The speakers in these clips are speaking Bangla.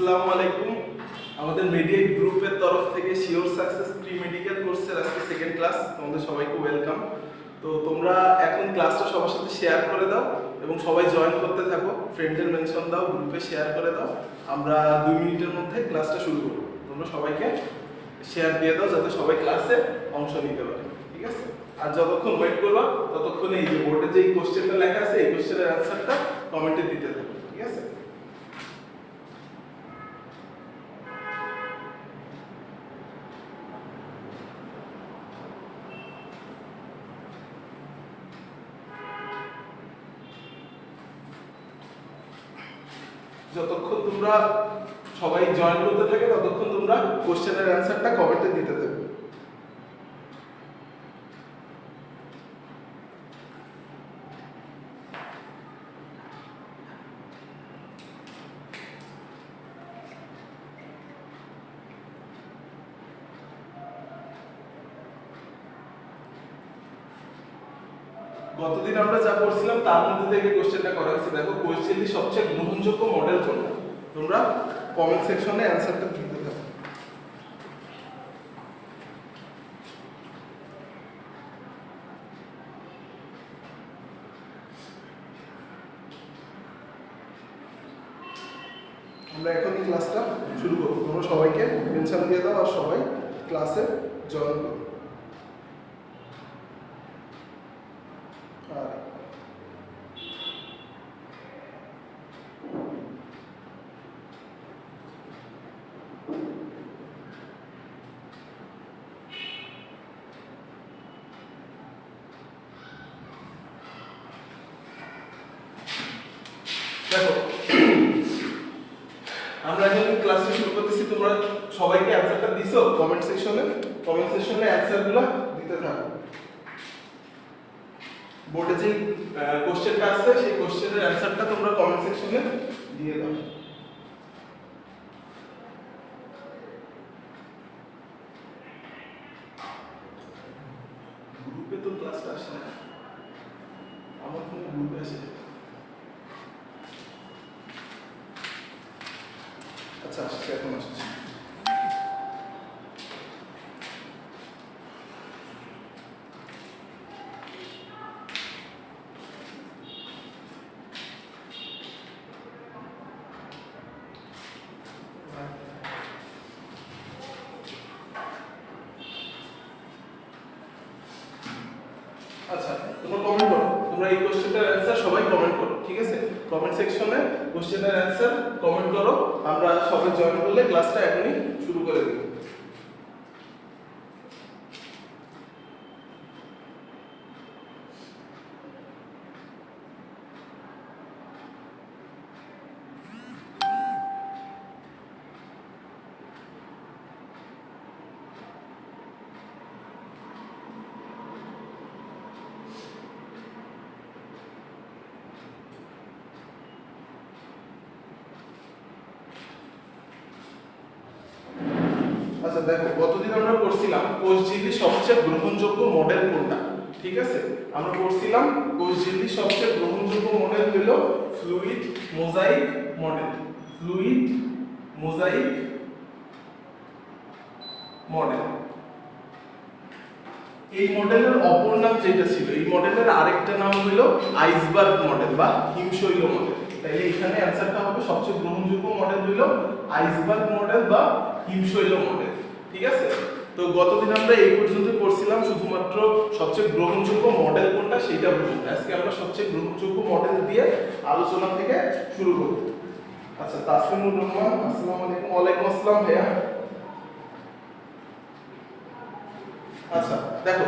আসসালামু আলাইকুম। আমাদের মিডিয়েট গ্রুপের তরফ থেকে শিওর সাকসেস প্রি মেডিকেল কোর্সের আজকে সেকেন্ড ক্লাস। তোমাদের সবাইকে ওয়েলকাম। তো তোমরা এখন ক্লাসটা সবার সাথে শেয়ার করে দাও এবং সবাই জয়েন করতে থাকো, ফ্রেন্ডদের মেনশন দাও, গ্রুপে শেয়ার করে দাও। আমরা 2 মিনিটের মধ্যে ক্লাসটা শুরু করব। তোমরা সবাইকে শেয়ার দিয়ে দাও যাতে সবাই ক্লাসে অংশ নিতে পারে, ঠিক আছে? আর যতক্ষণ ওয়েট করবা ততক্ষণে এই যে বোর্ডে যে কোশ্চেনটা লেখা আছে এই কোশ্চেনের অ্যানসারটা কমেন্টে দিতে থাকো, ঠিক আছে? যতক্ষণ তোমরা সবাই জয়েন করতে থাকে ততক্ষণ তোমরা কোশ্চেনের অ্যানসারটা কমেন্টে দিতে থাকবে। গতদিন আমরা যা করছিলাম তার মধ্যে থেকে কোশ্চেনটা করা হয়েছে। দেখো কোশ্চেনটি সবচেয়ে গ্রহণযোগ্য মডেল কোনটা, তোমরা কমেন্ট সেকশনে অ্যানসারটা দিতে থাকো। আমরা এখনই ক্লাসটা শুরু করবো। তোমরা সবাইকে মেনশন দিয়ে দাও আর সবাই ক্লাসে জয়েন করো। দেখো আমরা এখন ক্লাসটা শুরু করতেছি। তোমরা সবাইকে অ্যানসারটা দিছো কমেন্ট সেকশনে অ্যানসারগুলো দিতে থাকো। বোর্ডে যে কোশ্চেনটা আছে সেই কোশ্চেনের অ্যানসারটা তোমরা কমেন্ট সেকশনে দিয়ে দাও। গ্রুপে তো ক্লাসটা আসে না, আমার ফোনে গ্রুপে আসে। আচ্ছা আসছে, এখন আসছে। আচ্ছা তোমরা কমেন্ট করো, তোমরা এই কোশ্চেনটার অ্যানসার সবাই কমেন্ট করো, ঠিক আছে? কমেন্ট সেকশনে কোশ্চেনের অ্যানসার কমেন্ট করো। আমরা সবাই জয়েন করলে ক্লাসটা এখনই শুরু করে দেব। আচ্ছা দেখো গতদিন আমরা পড়ছিলাম কোষঝিল্লির সবচেয়ে গ্রহণযোগ্য মডেল কোনটা, ঠিক আছে? আমরা পড়ছিলাম কোষঝিল্লির সবচেয়ে গ্রহণযোগ্য মডেল হলো fluid mosaic model. Fluid mosaic model. এই মডেলের অপর নাম যেটা ছিল, এই মডেলের আরেকটা নাম হলো আইসবার্গ মডেল বা হিমশৈল মডেল। তাইলে এখানে অ্যানসারটা হবে সবচেয়ে গ্রহণযোগ্য মডেল হলো আইসবার্গ মডেল বা হিমশৈল মডেল, ঠিক আছে? তো গতদিন আমরা এই পর্যন্ত পড়ছিলাম শুধুমাত্র সবচেয়ে গ্রহণযোগ্য মডেল কোনটা সেটা পর্যন্ত। আজকে আমরা সবচেয়ে গ্রহণযোগ্য মডেল দিয়ে আলোচনা থেকে শুরু করব। আচ্ছা তাসমিনুর রহমান, আসসালামু আলাইকুম। ওয়ালাইকুম আসসালাম ভাইয়া। আচ্ছা দেখো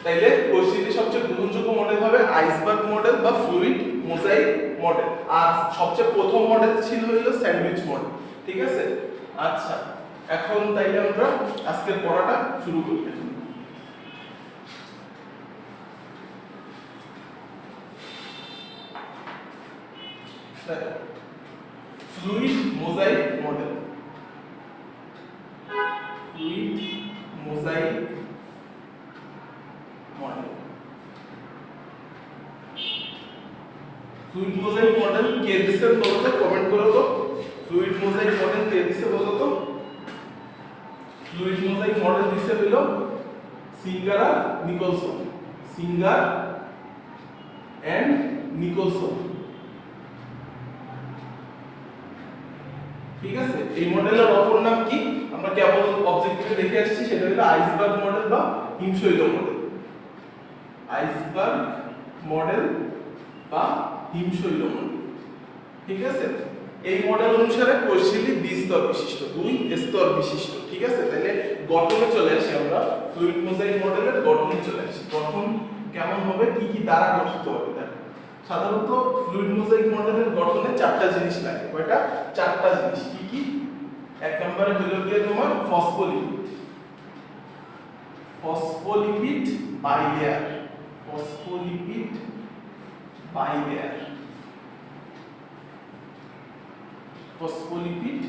তাইলে কোষঝিল্লির সবচেয়ে গ্রহণযোগ্য মডেল হবে আইসবার্গ মডেল বা ফ্লুইড মোজাইক মডেল। আর সবচেয়ে প্রথম মডেল ছিল হলো স্যান্ডউইচ মডেল, ঠিক আছে? আচ্ছা এখন তাইলে আমরা আজকের পড়াটা শুরু করি। Fluid mosaic model. Fluid mosaic model. Fluid mosaic model কে দিচ্ছেন বলো তো, কমেন্ট করো তো। ফ্লুইড মোজাইক মডেল কে সিঙ্গার আর নিকলসন, সিঙ্গার এন্ড নিকলসন। ঠিক আছে, এই মডেলের অপর নাম কি আমরা কেবল অবজেক্টিভে দেখে আসছি, সেটা হলো আইসবার্গ মডেল বা হিমশৈল মডেল। আইসবার্গ মডেল বা হিমশৈল মডেল। ঠিক আছে, এই মডেল অনুসারে কোষঝিল্লি দ্বিস্তর বিশিষ্ট, দুই স্তর বিশিষ্ট। ঠিক আছে, তাহলে গঠনে চলে আসি আমরা, ফ্লুইড মোজাইক মডেলের গঠনে চলে আসি। গঠন কেমন হবে, কি কি দ্বারা গঠিত হবে দেখো। সাধারণত ফ্লুইড মোজাইক মডেলের গঠনে চারটা জিনিস লাগে। কয়টা? চারটা জিনিস। কি কি? এক নম্বরে হলো গিয়ে তোমার phospholipid, phospholipid bilayer, phospholipid bilayer, phospholipid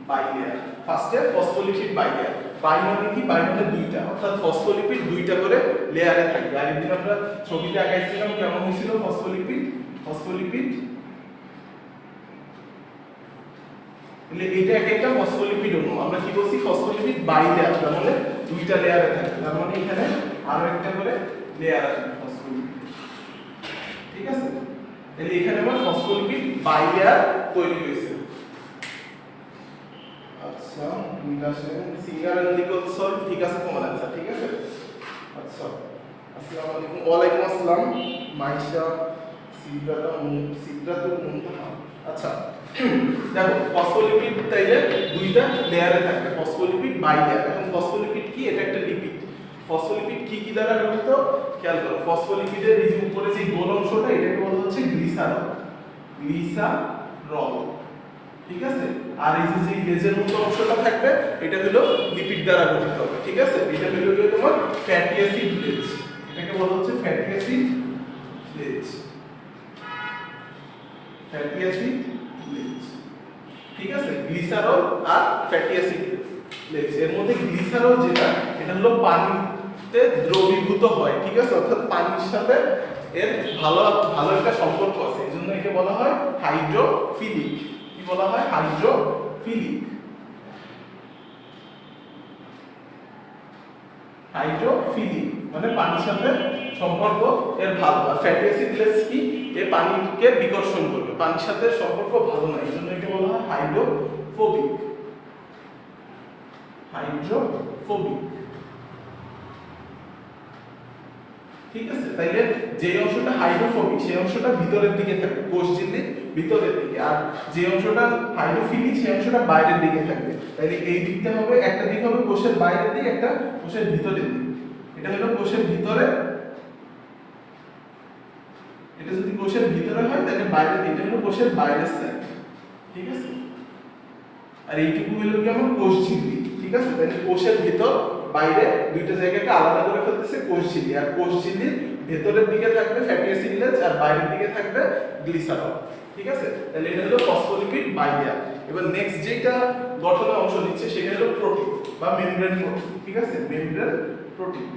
bilayer. ফার্স্টে ফসফোলিপিড বাইলেয়ার। বাই মানে কি? বাই মানে দুইটা, অর্থাৎ ফসফোলিপিড দুইটা করে লেয়ারে থাকবে। আগের দিন আমরা ছবিতে আঁকাইছিলাম, কেমন হয়েছিল ফসফোলিপিড? ফসফোলিপিড তাহলে এটা একটা ফসফোলিপিড অণু। আমরা কি বলছি? ফসফোলিপিড বাইলেয়ার, তার মানে দুইটা লেয়ারে থাকবে। তার মানে এখানে আরো একটা করে লেয়ার আছে ফসফোলিপিড। ঠিক আছে, তাহলে এখানে আমরা ফসফোলিপিড বাইলেয়ার তৈরি হয়েছে। আচ্ছা, সিঙ্গার এন্ড নিকলসন। ঠিক আছে, তোমার आंसर। ঠিক আছে, আচ্ছা, আসসালামু আলাইকুম। ওয়া আলাইকুম আসসালাম মাইশা সিদ্রাতুল মুনতাহা। আচ্ছা, দেখো ফসফোলিপিড তাইলে দুইটা লেয়ারে থাকে, ফসফোলিপিড বাইলেয়ার। এখন ফসফোলিপিড কি? এটা একটা লিপিড। ফসফোলিপিড কি কি দ্বারা গঠিত খেয়াল করো। ফসফোলিপিডের এই যে উপরে যে গোল অংশটা, এটাকে বলা হচ্ছে গ্লিসারল, গ্লিসারল। ঠিক আছে, আর এই যে লেজের মতো অংশটা থাকবে, এটা হলো লিপিড দ্বারা গঠিত হবে। ঠিক আছে, এটা হলো গিয়ে তোমার ফ্যাটি অ্যাসিড লেজ, এটাকে বলা হচ্ছে ফ্যাটি অ্যাসিড লেজ, ফ্যাটি অ্যাসিড লেজ। ঠিক আছে, গ্লিসারল আর ফ্যাটি অ্যাসিড লেজ। এর মধ্যে গ্লিসারল যেটা, এটা হলো পানিতে দ্রবীভূত হয়। ঠিক আছে, অর্থাৎ পানির সাথে এর ভালো ভালো একটা সম্পর্ক আছে, এজন্য একে বলা হয় হাইড্রোফিলিক। কি বলা হয়? হাইড্রোফিলিক। হাইড্রোফিলিক মানে পানির সাথে সম্পর্ক এর ভালো। আর ফ্যাটি অ্যাসিড লেজ কি? এ পানিকে বিকর্ষণ করবে, পানির সাথে সম্পর্ক ভালো না, এজন্য একে বলা হয় হাইড্রোফোবিক। হাইড্রোফোবিক। ঠিক আছে, তাইলে যে অংশটা হাইড্রোফোবিক সেই অংশটা ভিতরের দিকে থাকবে, কোষঝিল্লির ভিতরের দিকে, আর যে অংশটা হাইড্রোফিলিক সেই অংশটা বাইরের দিকে থাকবে। তাইলে এই দিকটা হবে, একটা দিক হবে কোষের বাইরের দিক, একটা কোষের ভিতরের দিক। এটা হলো কোষের ভিতরে, এটা যদি কোষের ভিতরে হয় তাহলে বাইরের দিক, এটা হলো কোষের বাইরের সাইড। ঠিক আছে, আর এইটুকু হলো কি আমার কোষঝিল্লি। ঠিক আছে, তাহলে কোষের ভিতর বাইরে দুইটা জায়গাকে আলাদা করে ফেলতেছে কোষঝিল্লি, আর কোষঝিল্লির ভেতরের দিকে থাকবে ফ্যাটি অ্যাসিড লেজ আর বাইরের দিকে থাকবে গ্লিসারল। ঠিক আছে, তাহলে এটা হলো ফসফোলিপিড বাইলেয়ার। এবার নেক্সট যেটা গঠনে অংশ নিচ্ছে সেটা হলো প্রোটিন বা মেমব্রেন প্রোটিন। ঠিক আছে, মেমব্রেন প্রোটিন,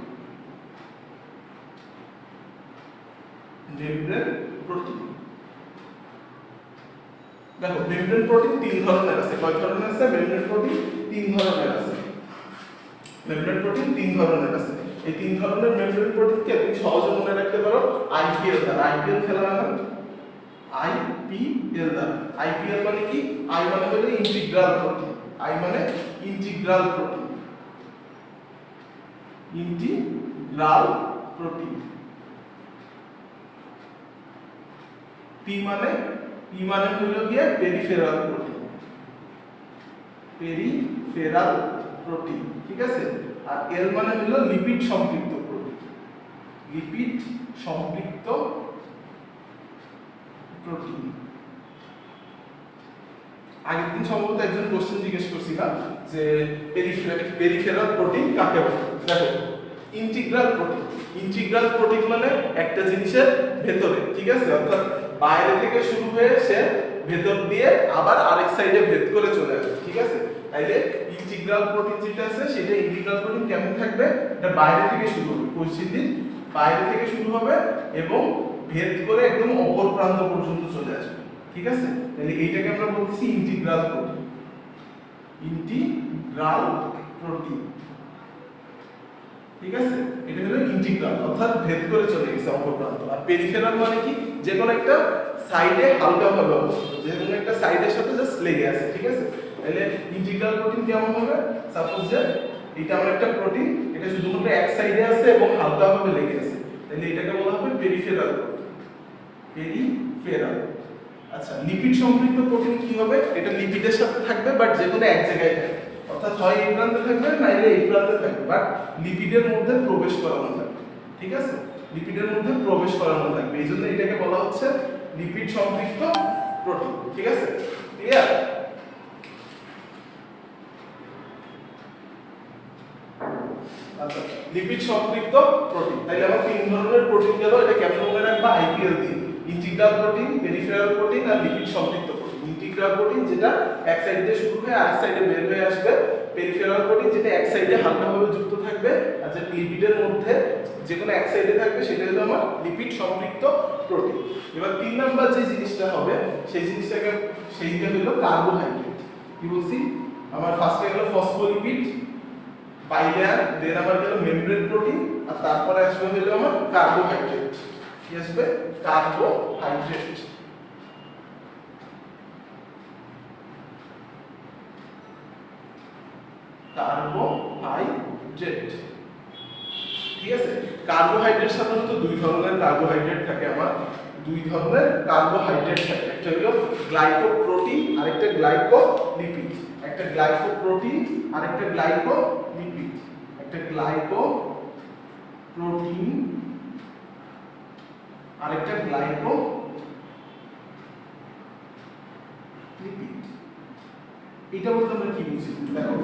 মেমব্রেন প্রোটিন। দেখো মেমব্রেন প্রোটিন তিন ধরনের আছে। কয় ধরনের আছে? মেমব্রেন প্রোটিন তিন ধরনের আছে। মেমব্রেন প্রোটিন তিন ধরনের আছে। এই তিন ধরনের মেমব্রেন প্রোটিনকে তুমি সহজে মনে রাখতে পারো আইপিএল দ্বারা। আইপিএল খেলা না, আইপিএল দ্বারা। আইপিএল মানে কি? আই মানে হলো ইন্টিগ্রাল প্রোটিন, আই মানে integral protein, integral protein. P মানে হলো গিয়ে পেরিফেরাল প্রোটিন, পেরিফেরাল প্রোটিন। ঠিক আছে, আর এল মানে হলো লিপিড সম্পৃক্ত প্রোটিন, লিপিড সম্পৃক্ত প্রোটিন। আগের দিন সম্ভবত একজন কোশ্চেন জিজ্ঞেস করছিলাম যে পেরিফেরাল প্রোটিন কাকে বলে। দেখো ইন্টিগ্রাল প্রোটিন, ইন্টিগ্রাল প্রোটিন মানে একটা জিনিসের ভেতরে। ঠিক আছে, অর্থাৎ বাইরে থেকে শুরু হয়ে সে ভেতর দিয়ে আবার আরেক সাইডে ভেদ করে চলে আসে। ঠিক আছে, তাইলে ইন্টিগ্রাল প্রোটিন যেটা আছে সেটা ইন্টিগ্রাল প্রোটিন কেমন থাকবে? এটা বাইরে থেকে শুরু হবে, কোষঝিল্লির বাইরে থেকে শুরু হবে এবং ভেদ করে একদম অপর প্রান্ত পর্যন্ত চলে আসবে। ঠিক আছে, তাহলে এইটাকে আমরা বলতেছি ইন্টিগ্রাল প্রোটিন, ইন্টিগ্রাল প্রোটিন। ঠিক আছে, এটা হলো ইন্টিগ্রাল অর্থাৎ ভেদ করে চলে গেছে অপর প্রান্ত। আর পেরিফেরাল মানে কি, যে কোনো একটা সাইডে হালকাভাবে অবস্থিত, যে কোনো একটা সাইডের সাথে জাস্ট লেগে আছে। ঠিক আছে, তাহলে ইন্টিগ্রাল প্রোটিন কেমন হবে? সাপোজ যে এটা আমার একটা প্রোটিন, এটা শুধুমাত্র এক সাইডে আছে এবং হালকাভাবে লেগে আছে, তাহলে এটাকে বলা হবে পেরিফেরাল প্রোটিন। পেরিফেরাল। আচ্ছা, লিপিড সম্পৃক্ত প্রোটিন কি হবে? এটা লিপিডের সাথে থাকবে বাট যে কোনো এক জায়গায় থাকবে, অর্থাৎ হয় এই প্রান্তে থাকবে নাইলে এই প্রান্তে থাকবে, বাট লিপিডের মধ্যে প্রবেশ করানো থাকবে। ঠিক আছে, লিপিডের মধ্যে প্রবেশ করানো থাকবে, এই জন্য এটাকে বলা হচ্ছে লিপিড সম্পৃক্ত প্রোটিন। ঠিক আছে, ক্লিয়ার? আচ্ছা, লিপিড সম্পৃক্ত প্রোটিন, তাহলে আমার তিন ধরনের প্রোটিন গেল। এটা কেমন মনে রাখবা? আইপিএল দিয়ে, ইন্টিগ্রাল প্রোটিন, পেরিফেরাল প্রোটিন আর লিপিড সম্পৃক্ত প্রোটিন। ইন্টিগ্রাল প্রোটিন যেটা এক সাইড দিয়ে শুরু হয়ে আরেক সাইডে বের হয়ে আসবে, পেরিফেরাল প্রোটিন যেটা এক সাইডে হালকাভাবে যুক্ত থাকবে, আর যেটা লিপিডের মধ্যে যে কোনো এক সাইডে থাকবে, সেটা হলো আমার লিপিড সম্পৃক্ত প্রোটিন। এবার তিন নাম্বার যে জিনিসটা হবে সেইটা হলো কার্বোহাইড্রেট। কি বলছি? আমার ফার্স্টে গেল ফসফোলিপিড, বাইলেয়ার, দেন আমার গেল মেমব্রেন প্রোটিন, আর তারপরে আসবে হলো আমার কার্বোহাইড্রেট। কি আসবে? কার্বোহাইড্রেট। কার্বোহাইড্রেট। ঠিক আছে, কার্বোহাইড্রেট সাধারণত দুই ধরনের কার্বোহাইড্রেট থাকে আমার, দুই ধরনের কার্বোহাইড্রেট থাকে, একটা হলো গ্লাইকোপ্রোটিন আর একটা গ্লাইকোলিপিড। একটা গ্লাইকোপ্রোটিন আর একটা গ্লাইকোলিপিড। একটা গ্লাইকোপ্রোটিন আর একটা গ্লাইকোলিপিড। এটা বলতে আমরা কি বুঝি? দেখো,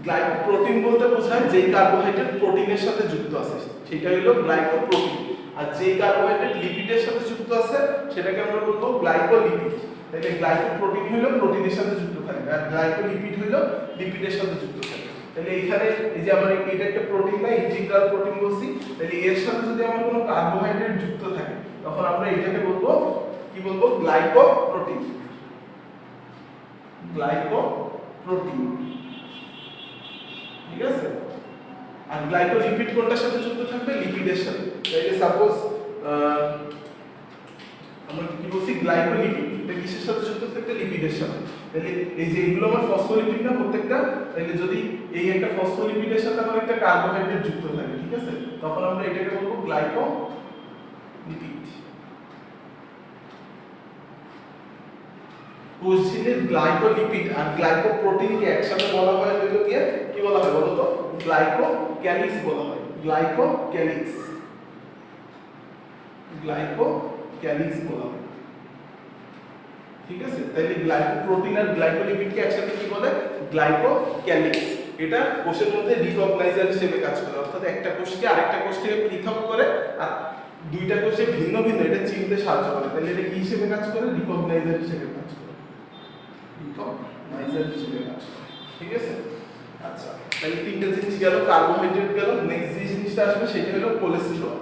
গ্লাইকোপ্রোটিন বলতে বোঝায় যেই কার্বোহাইড্রেট প্রোটিনের সাথে যুক্ত আছে সেটা হলো গ্লাইকোপ্রোটিন, আর যেই কার্বোহাইড্রেট লিপিডের সাথে যুক্ত আছে সেটাকে আমরা বলবো গ্লাইকোলিপিড। তাহলে গ্লাইকোপ্রোটিন হলো প্রোটিনের সাথে যুক্ত থাকবে, আর গ্লাইকোলিপিড হলো লিপিডের সাথে যুক্ত থাকবে। তাহলে এখানে এই যে আমার এটা একটা প্রোটিন না, ইন্টিগ্রাল প্রোটিন বলছি, তাহলে এর সাথে যদি আমার কোনো কার্বোহাইড্রেট যুক্ত থাকে তখন আমরা এটাকে বলবো কি বলবো? গ্লাইকোপ্রোটিন। গ্লাইকোপ্রোটিন। ঠিক আছে, আর গ্লাইকোলিপিড কোনটার সাথে যুক্ত থাকবে? লিপিডের সাথে। তাহলে সাপোজ আমরা কি বলছি? গ্লাইকোলিপিড, এটা কিসের সাথে যুক্ত থাকবে? লিপিডের সাথে। তাহলে এই যে এগুলো আমার ফসফোলিপিড না প্রত্যেকটা, তাহলে যদি এই একটা ফসফোলিপিডের সাথে আমার একটা কার্বোহাইড্রেট যুক্ত থাকে, ঠিক আছে, তখন আমরা এটাকে বলবো গ্লাইকোলিপিড। কোষঝিল্লির গ্লাইকোলিপিড আর গ্লাইকোপ্রোটিনকে একসাথে বলা হয় হলো কি বলা হয় বলো তো? গ্লাইকোক্যালিক্স বলা হয়। গ্লাইকোক্যালিক্স। গ্লাইকোক্যালিক্স বলা হয়। ঠিক আছে, তাহলে গ্লাইকোপ্রোটিন আর গ্লাইকোলিপিডকে একসাথে কি বলে? গ্লাইকোক্যালিক্স। এটা কোষের মধ্যে রিকগনাইজার হিসেবে কাজ করে, অর্থাৎ একটা কোষকে আরেকটা কোষ থেকে পৃথক করে আর দুইটা কোষে ভিন্ন ভিন্ন এটা চিনতে সাহায্য করে। তাহলে এটা কি হিসেবে কাজ করে? রিকগনাইজার হিসেবে কাজ করে। রিকগনাইজার হিসেবে কাজ করে। ঠিক আছে, আচ্ছা, তাহলে তিনটা জিনিস গেল, কার্বোহাইড্রেট গেল। নেক্সট যে জিনিসটা আসবে সেটা হলো cholesterol.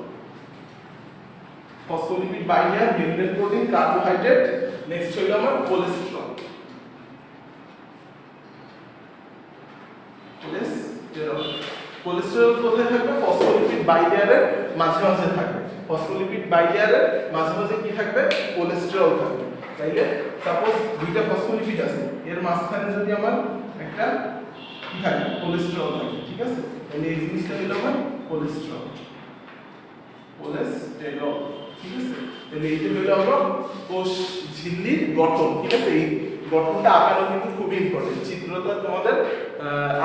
Phospholipid, bilayer, membrane protein, carbohydrate. Next হলো আমার কোলেস্টেরল। কোলেস্টেরল কোথায় থাকবে? ফসফোলিপিড বাইলেয়ারের মাঝে মাঝে থাকবে। ফসফোলিপিড বাইলেয়ারের মাঝে মাঝে কি থাকবে? কোলেস্টেরল থাকবে। তাইলে সাপোজ দুইটা ফসফোলিপিড আছে, এর মাঝখানে যদি আমার একটা কি থাকে? কোলেস্টেরল থাকে। ঠিক আছে, তাহলে এই জিনিসটা হলো আমার কোলেস্টেরল। কোলেস্টেরল। ঠিক আছে, তাহলে এইটা হলো আমার কোষ ঝিল্লির গঠন। ঠিক আছে, এই গঠনটা আঁকানো কিন্তু খুবই ইম্পর্টেন্ট। চিত্রটা তোমাদের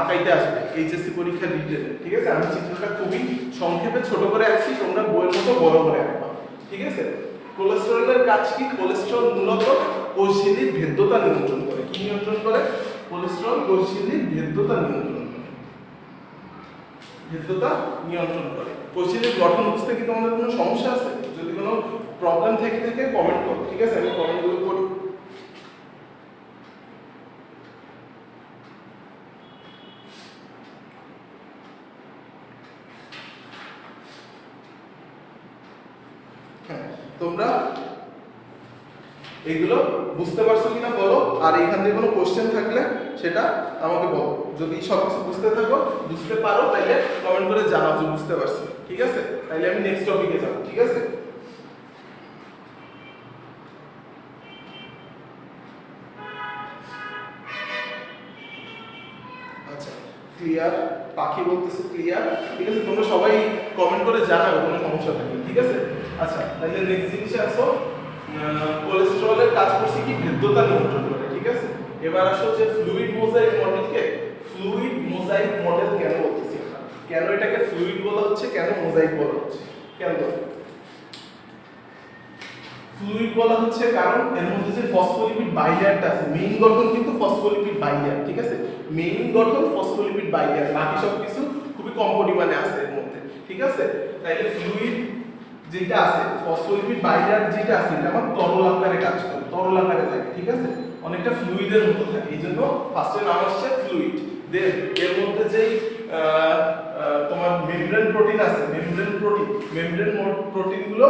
আঁকাইতে আসবে এইচএসসি পরীক্ষার রিটেনে। ঠিক আছে, আমি চিত্রটা খুবই সংক্ষেপে ছোট করে আঁকছি, তোমরা বইয়ের মতো বড় করে আঁকবা। ঠিক আছে, কোলেস্টেরলের কাজ কি? কোলেস্টেরল মূলত কোষ ঝিল্লির ভেদ্যতা নিয়ন্ত্রণ করে। কি নিয়ন্ত্রণ করে? কোলেস্টেরল কোষ ঝিল্লির ভেদ্যতা নিয়ন্ত্রণ করে। ভেদ্যতা নিয়ন্ত্রণ করে। কোষ ঝিল্লির গঠন বুঝতে কি তোমাদের কোনো সমস্যা আছে? যদি কোনো প্রবলেম থেকে থাকে কমেন্ট করো। ঠিক আছে, আমি কমেন্টগুলো করি। তোমরা এগুলো বুঝতে পারছো কিনা বলো, আর এখান থেকে কোনো কোশ্চেন থাকলে সেটা আমাকে বলো। যদি সব কিছু বুঝতে পারো তাহলে কমেন্ট করে জানাও যে বুঝতে পারছি, ঠিক আছে? তাহলে আমি নেক্সট টপিকে যাব, ঠিক আছে? আচ্ছা, ক্লিয়ার? পাখি বলতেছে ক্লিয়ার, ঠিক আছে? তোমরা সবাই কমেন্ট করে জানাও কোনো সমস্যা থাকলে, ঠিক আছে? আচ্ছা, তাহলে নেক্সট জিনিসে আসো, কোলেস্টেরলের কাজ করছে কি ভেদ্যতা নিয়ন্ত্রণ করে, ঠিক আছে? এবার আসো যে ফ্লুইড মোজাইক মডেলকে ফ্লুইড মোজাইক মডেল কেন বলতেছি আমরা, কেন এটাকে ফ্লুইড বলা হচ্ছে, কেন মোজাইক বলা হচ্ছে, কেন ফ্লুইড বলা হচ্ছে? কারণ এর মধ্যে যে ফসফোলিপিড বাইলেয়ারটা আছে, মেইন গঠন কিন্তু ফসফোলিপিড বাইলেয়ার, ঠিক আছে? মেইন গঠন ফসফোলিপিড বাইলেয়ার, বাকি সব কিছু খুবই কম পরিমাণে আছে এর মধ্যে, ঠিক আছে? তাইলে ফ্লুইড যেটা আছে, ফসফোলিপিড বাইলেয়ার যেটা আছে, এটা আমার তরল আকারে কাজ করে, তরল আকারে থাকে, ঠিক আছে? অনেকটা ফ্লুইডের মতো থাকে, এই জন্য ফার্স্টে নাম আসছে ফ্লুইড। দেন এর মধ্যে যেই তোমার মেমব্রেন প্রোটিন আছে, মেমব্রেন প্রোটিনগুলো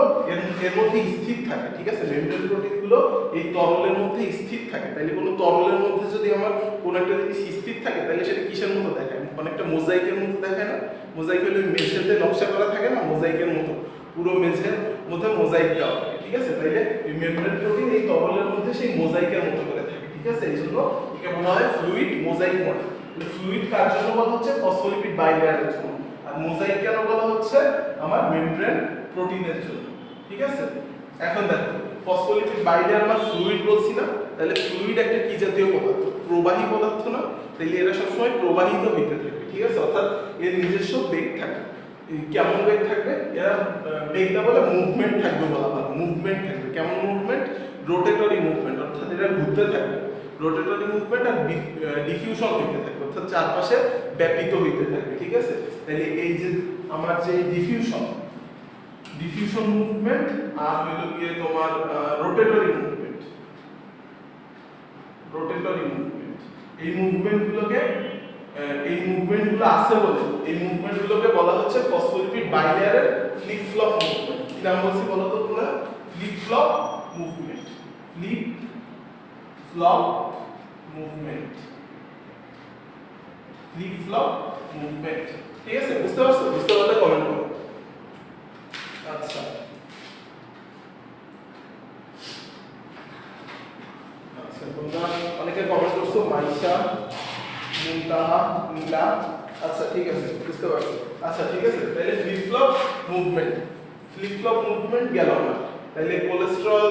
এর মধ্যে স্থির থাকে, ঠিক আছে? মেমব্রেন প্রোটিনগুলো এই তরলের মধ্যে স্থির থাকে। তাহলে কোনো তরলের মধ্যে যদি আমার কোনো একটা জিনিস স্থির থাকে তাহলে সেটা কিসের মতো দেখায়? অনেকটা মোজাইকের মতো দেখায় না? মোজাইক হলে মেঝেতে নকশা করা থাকে না, মোজাইকের মতো পুরো মেঝের মধ্যে মোজাইক দেওয়া থাকে, ঠিক আছে? তাইলে এই মেমব্রেন প্রোটিন এই তরলের মধ্যে সেই মোজাইকের মতো করে থাকে, ঠিক আছে? এই জন্য একে বলা হয় ফ্লুইড মোজাইক মডেল। ফ্লুইড কার জন্য বলা হচ্ছে? ফসফোলিপিড বাইলেয়ারের জন্য। আর মোজাইক কেন বলা হচ্ছে? আমার মেমব্রেন প্রোটিনের জন্য, ঠিক আছে? এখন দেখো, ফসফোলিপিড বাইলেয়ার আমার ফ্লুইড বলছি না? তাহলে ফ্লুইড একটা কি জাতীয় পদার্থ? প্রবাহী পদার্থ না? তাহলে এরা সবসময় প্রবাহিত হইতে থাকে, ঠিক আছে? অর্থাৎ এর নিজস্ব বেগ থাকে। কেমন বেগ থাকবে? এরা বেগ না বলে মুভমেন্ট থাকবে বলা ভালো, মুভমেন্ট থাকবে। কেমন মুভমেন্ট? রোটেটরি মুভমেন্ট, অর্থাৎ এটা ঘুরতে থাকবে। রোটেটরি মুভমেন্ট আর ডিফিউশন হইতে থাকবে, অর্থাৎ চারপাশে ব্যাপিত হইতে থাকবে, ঠিক আছে? তাহলে এই যে আমার যে ডিফিউশন মুভমেন্ট আর হইল গিয়ে তোমার রোটেটরি মুভমেন্ট, এই মুভমেন্টগুলোকে আছে বলে এই মুভমেন্টগুলোকে বলা হচ্ছে ফসফোলিপিড বাইলেয়ারের ফ্লিপ ফ্লপ মুভমেন্ট। কি নাম বলছি বলো তো তোমরা? Flip flop movement, flip flop movement, flip flop movement, ঠিক আছে? বুঝতে পারছো? বুঝতে পারলে কমেন্ট করো। আচ্ছা, তোমরা অনেকে কমেন্ট করছো, মাইশা, মুনতাহা, নীলা। আচ্ছা, ঠিক আছে, বুঝতে পারছো। আচ্ছা, ঠিক আছে, তাহলে ফ্লিপ ফ্লপ মুভমেন্ট গেল না। তাহলে কোলেস্টেরল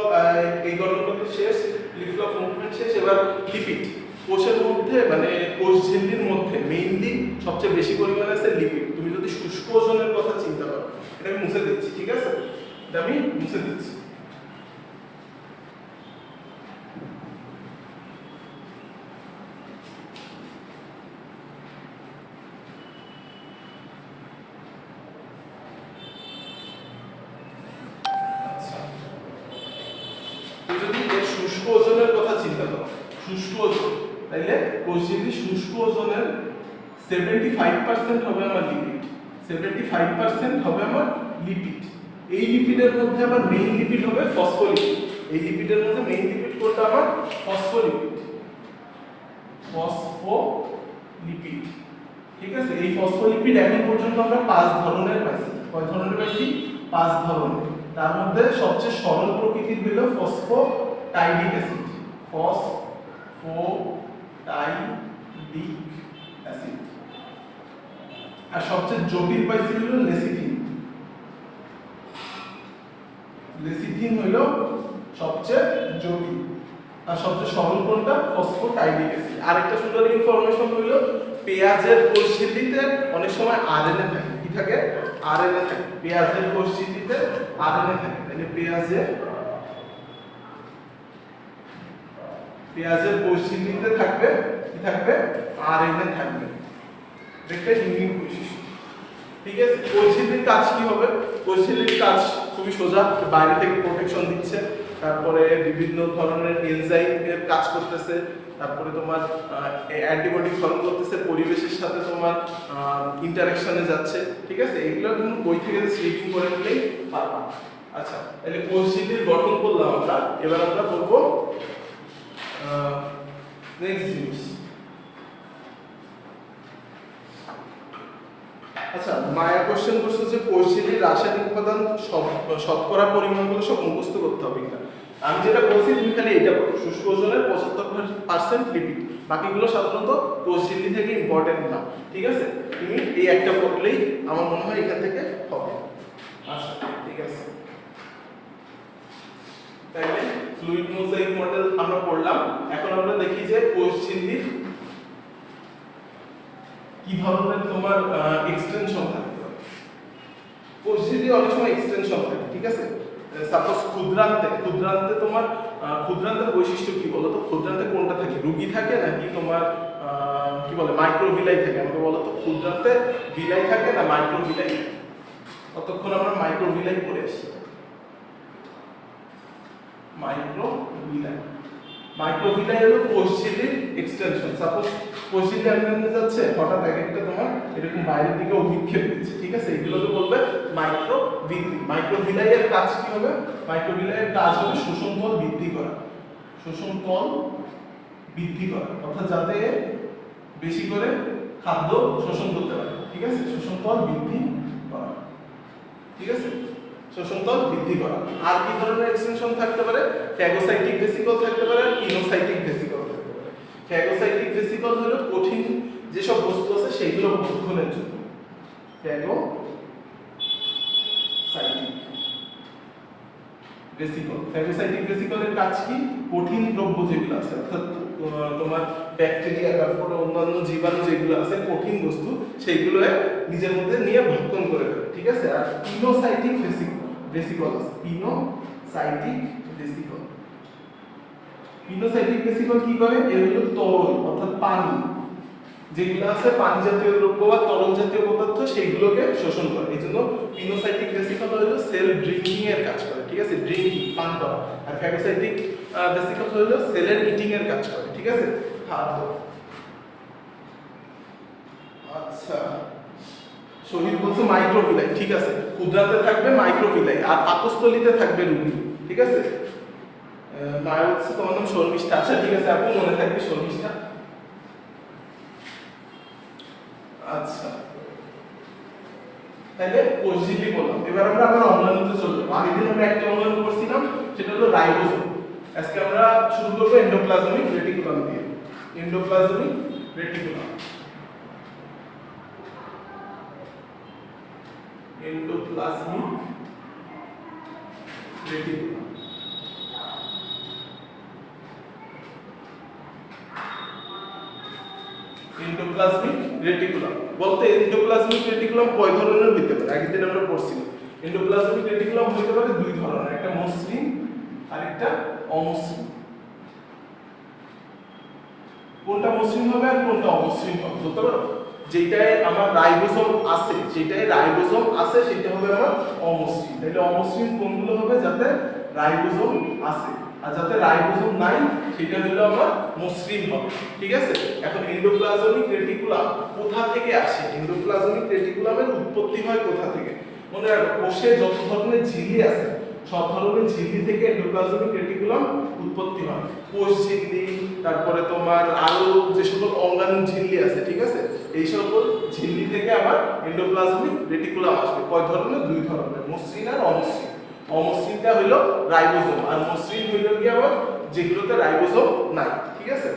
এই গঠনটা তো শেষ, ফ্লিপ ফ্লপ মুভমেন্ট শেষ। এবার লিপিড, কোষের মধ্যে মানে কোষ ঝিল্লির মধ্যে মেইনলি সবচেয়ে বেশি পরিমাণে আছে লিপিড। তুমি যদি শুষ্ক ওজনের কথা চিন্তা করো, এটা আমি মুছে দিচ্ছি, ঠিক আছে? এটা আমি মুছে দিচ্ছি। শুষ্ক ওজনের কথা চিন্তা করো, শুষ্ক ওজন, তাইলে কোষঝিল্লির শুষ্ক ওজনের 75% হবে আমার লিপিড, 75% হবে আমার লিপিড। এই লিপিডের মধ্যে আমার মেইন লিপিড হবে ফসফোলিপিড। এই লিপিডের মধ্যে মেইন লিপিড কোনটা? আমার ফসফোলিপিড, ঠিক আছে? এই ফসফোলিপিড এখন পর্যন্ত আমরা 5 ধরনের পাইছি। কয় ধরনের পাইছি? 5 ধরনের। তার মধ্যে সবচেয়ে সরল প্রকৃতির হলো ফসফোটাইডিক অ্যাসিড, আর সবচেয়ে জটিল পাইছি হলো লেসিথিন হলো সবচেয়ে জটিল। আর সবচেয়ে সরল কোনটা? ফসফোটাইডিক অ্যাসিড। আরেকটা সুন্দর ইনফরমেশন হলো, পেঁয়াজের কোষঝিল্লিতে অনেক সময় আরএনএ থাকে। কি থাকে? আরএনএ থাকে। পেঁয়াজের কোষঝিল্লিতে আরএনএ থাকে। তাহলে পেঁয়াজের কোষঝিল্লিতে থাকবে কি থাকবে? আরএনএ থাকবে। দেখতে ইউনিক বৈশিষ্ট্য, ঠিক আছে? কোষঝিল্লির কাজ কি হবে? কোষঝিল্লির কাজ খুবই সোজা, বাইরে থেকে প্রোটেকশন দিচ্ছে, তারপরে বিভিন্ন ধরনের এনজাইমের কাজ করতেছে, তারপরে তোমার অ্যান্টিবডি ক্ষরণ করতেছে, পরিবেশের সাথে তোমার ইন্টারাকশনে যাচ্ছে, ঠিক আছে? এগুলো কিন্তু বই থেকে স্লিপিং করে নিলেই পারবা। আচ্ছা, তাহলে কোষঝিল্লির গঠন করলাম আমরা। এবার আমরা বলবো নেক্সট জিনিস, আচ্ছা, মায়া কোশ্চেন করছে যে কোষঝিল্লির রাসায়নিক উপাদান শতকরা পরিমাণগুলো সব মুখস্থ করতে হবে কিনা। আমি যেটা বলছি তুমি খালি এটা বলো, শুষ্ক ওজনের 75% লিপিড, বাকিগুলো সাধারণত কোষঝিল্লি থেকে ইম্পর্টেন্ট না। ঠিক আছে, তুমি এই একটা পড়লেই আমার মনে হয় এখান থেকে হবে। আচ্ছা ঠিক আছে, তাইলে ফ্লুইড মোজাইক মডেল আমরা পড়লাম। এখন আমরা দেখি যে কোষঝিল্লির কি ধরনের তোমার এক্সটেনশন থাকতে পারে। কোষঝিল্লি অনেক সময় এক্সটেনশন থাকে, ঠিক আছে। সাপোজ ক্ষুদ্রান্তে তোমার ক্ষুদ্রান্তের বৈশিষ্ট্য কি বলো তো? ক্ষুদ্রান্তে কোনটা থাকে, রুগী থাকে নাকি তোমার কি বলে মাইক্রোভিলাই থাকে? আমাকে বলো তো, ক্ষুদ্রান্তে ভিলাই থাকে না মাইক্রোভিলাই? ততক্ষণ আমরা মাইক্রোভিলাই পড়ে আসি। মাইক্রোভিলাই হলো কোষঝিল্লির এক্সটেনশন। সাপোজ কোষঝিল্লি আন্দোলনে যাচ্ছে, হঠাৎ এক একটা তোমার এরকম বাইরের দিকে অভিক্ষেপ দিচ্ছে, ঠিক আছে, এগুলোকে বলবে মাইক্রোভিলাই। মাইক্রোভিলাই এর কাজ কি হবে? মাইক্রোভিলাই এর কাজ হবে শোষণ তল বৃদ্ধি করা, শোষণ তল বৃদ্ধি করা, অর্থাৎ যাতে বেশি করে খাদ্য শোষণ করতে পারে, ঠিক আছে, শোষণ তল বৃদ্ধি করা, ঠিক আছে, শোষণ তল বৃদ্ধি করা। আর কি ধরনের এক্সটেনশন থাকতে পারে? ফ্যাগোসাইটিক ভেসিকল থাকতে পারে, আর পিনোসাইটিক ভেসিকল থাকতে পারে। ফ্যাগোসাইটিক ভেসিকল হলো কঠিন যেসব বস্তু আছে সেগুলো ভক্ষণের জন্য। ফ্যাগোসাইটিক ভেসিকলের কাজ কি? কঠিন দ্রব্য যেগুলো আছে, অর্থাৎ তোমার ব্যাকটেরিয়া, তারপরে অন্যান্য জীবাণু যেগুলো আছে, কঠিন বস্তু, সেইগুলো নিজের মধ্যে নিয়ে ভক্ষণ করে ফেলে, ঠিক আছে। আর পিনোসাইটিক ভেসিকল আছে, পিনোসাইটিক ভেসিকল কি করে? এর হলো তরল অর্থাৎ পানি যেগুলো আছে, পানি জাতীয় দ্রব্য বা তরল জাতীয় পদার্থ, সেইগুলোকে শোষণ করে। এই জন্য পিনোসাইটিক ভেসিকল হলো সেল ড্রিঙ্কিং এর কাজ করে, ঠিক আছে, ড্রিঙ্কিং পান করা। আর ফ্যাগোসাইটিক ভেসিকল হলো সেলের ইটিং এর কাজ করে, ঠিক আছে, খাদ্য। আচ্ছা, শহীদ বলছে মাইক্রোভিলাই, ঠিক আছে, ক্ষুদ্রান্তে থাকবে মাইক্রোভিলাই আর পাকস্থলীতে থাকবে রুগী, ঠিক আছে। মায়া হচ্ছে তোমার নাম শর্মিষ্ঠা, আচ্ছা ঠিক আছে, আপনি মনে থাকবে শর্মিষ্ঠা। আচ্ছা, তাহলে কোষঝিল্লি বললাম। এবার আমরা আবার অম্লানুতে চলে যাবো। আগের দিন আমরা একটা অম্লানু করছিলাম, সেটা হলো রাইবোজোম। আজকে আমরা শুরু করবো এন্ডোপ্লাজমিক রেটিকুলাম দিয়ে। Endoplasmic reticulum, endoplasmic reticulum. Endoplasmic reticulum বলতে এন্ডোপ্লাজমিক রেটিকুলাম কয় ধরনের হতে পারে? আগের দিন আমরা পড়ছিলাম এন্ডোপ্লাজমিক রেটিকুলাম হতে পারে দুই ধরনের, একটা মসৃণ আর একটা অমসৃণ। কোনটা মসৃণ হবে আর কোনটা অমসৃণ হবে বলতে পারো? যেটায় আমার রাইবোজোম আছে, সেটা হবে আমার অমসৃণ। তাহলে অমসৃণ কোনগুলো হবে? যাতে রাইবোজোম আছে, আর যাতে রাইবোজোম নাই সেটা হলো আমার মসৃণ হবে, ঠিক আছে। এখন এন্ডোপ্লাজমিক রেটিকুলাম কোথা থেকে আসে? এন্ডোপ্লাজমিক রেটিকুলামের উৎপত্তি হয় কোথা থেকে? মনে রাখো, কোষে যত ধরনের ঝিল্লি আছে সব ধরনের ঝিল্লি থেকে এন্ডোপ্লাজমিক রেটিকুলাম উৎপত্তি হয়। কোষ ঝিল্লি, তারপরে তোমার আরো যে সকল অঙ্গাণু ঝিল্লি আছে, ঠিক আছে, এই সকল ঝিল্লি থেকে আবার এন্ডোপ্লাজমিক রেটিকুলাম আসবে। কয় ধরনের? দুই ধরনের, মসৃণ আর অমসৃণ। অমসৃণটা হইলো রাইবোজোম, আর মসৃণ হইলো কি আবার যেগুলোতে রাইবোজোম নাই, ঠিক আছে।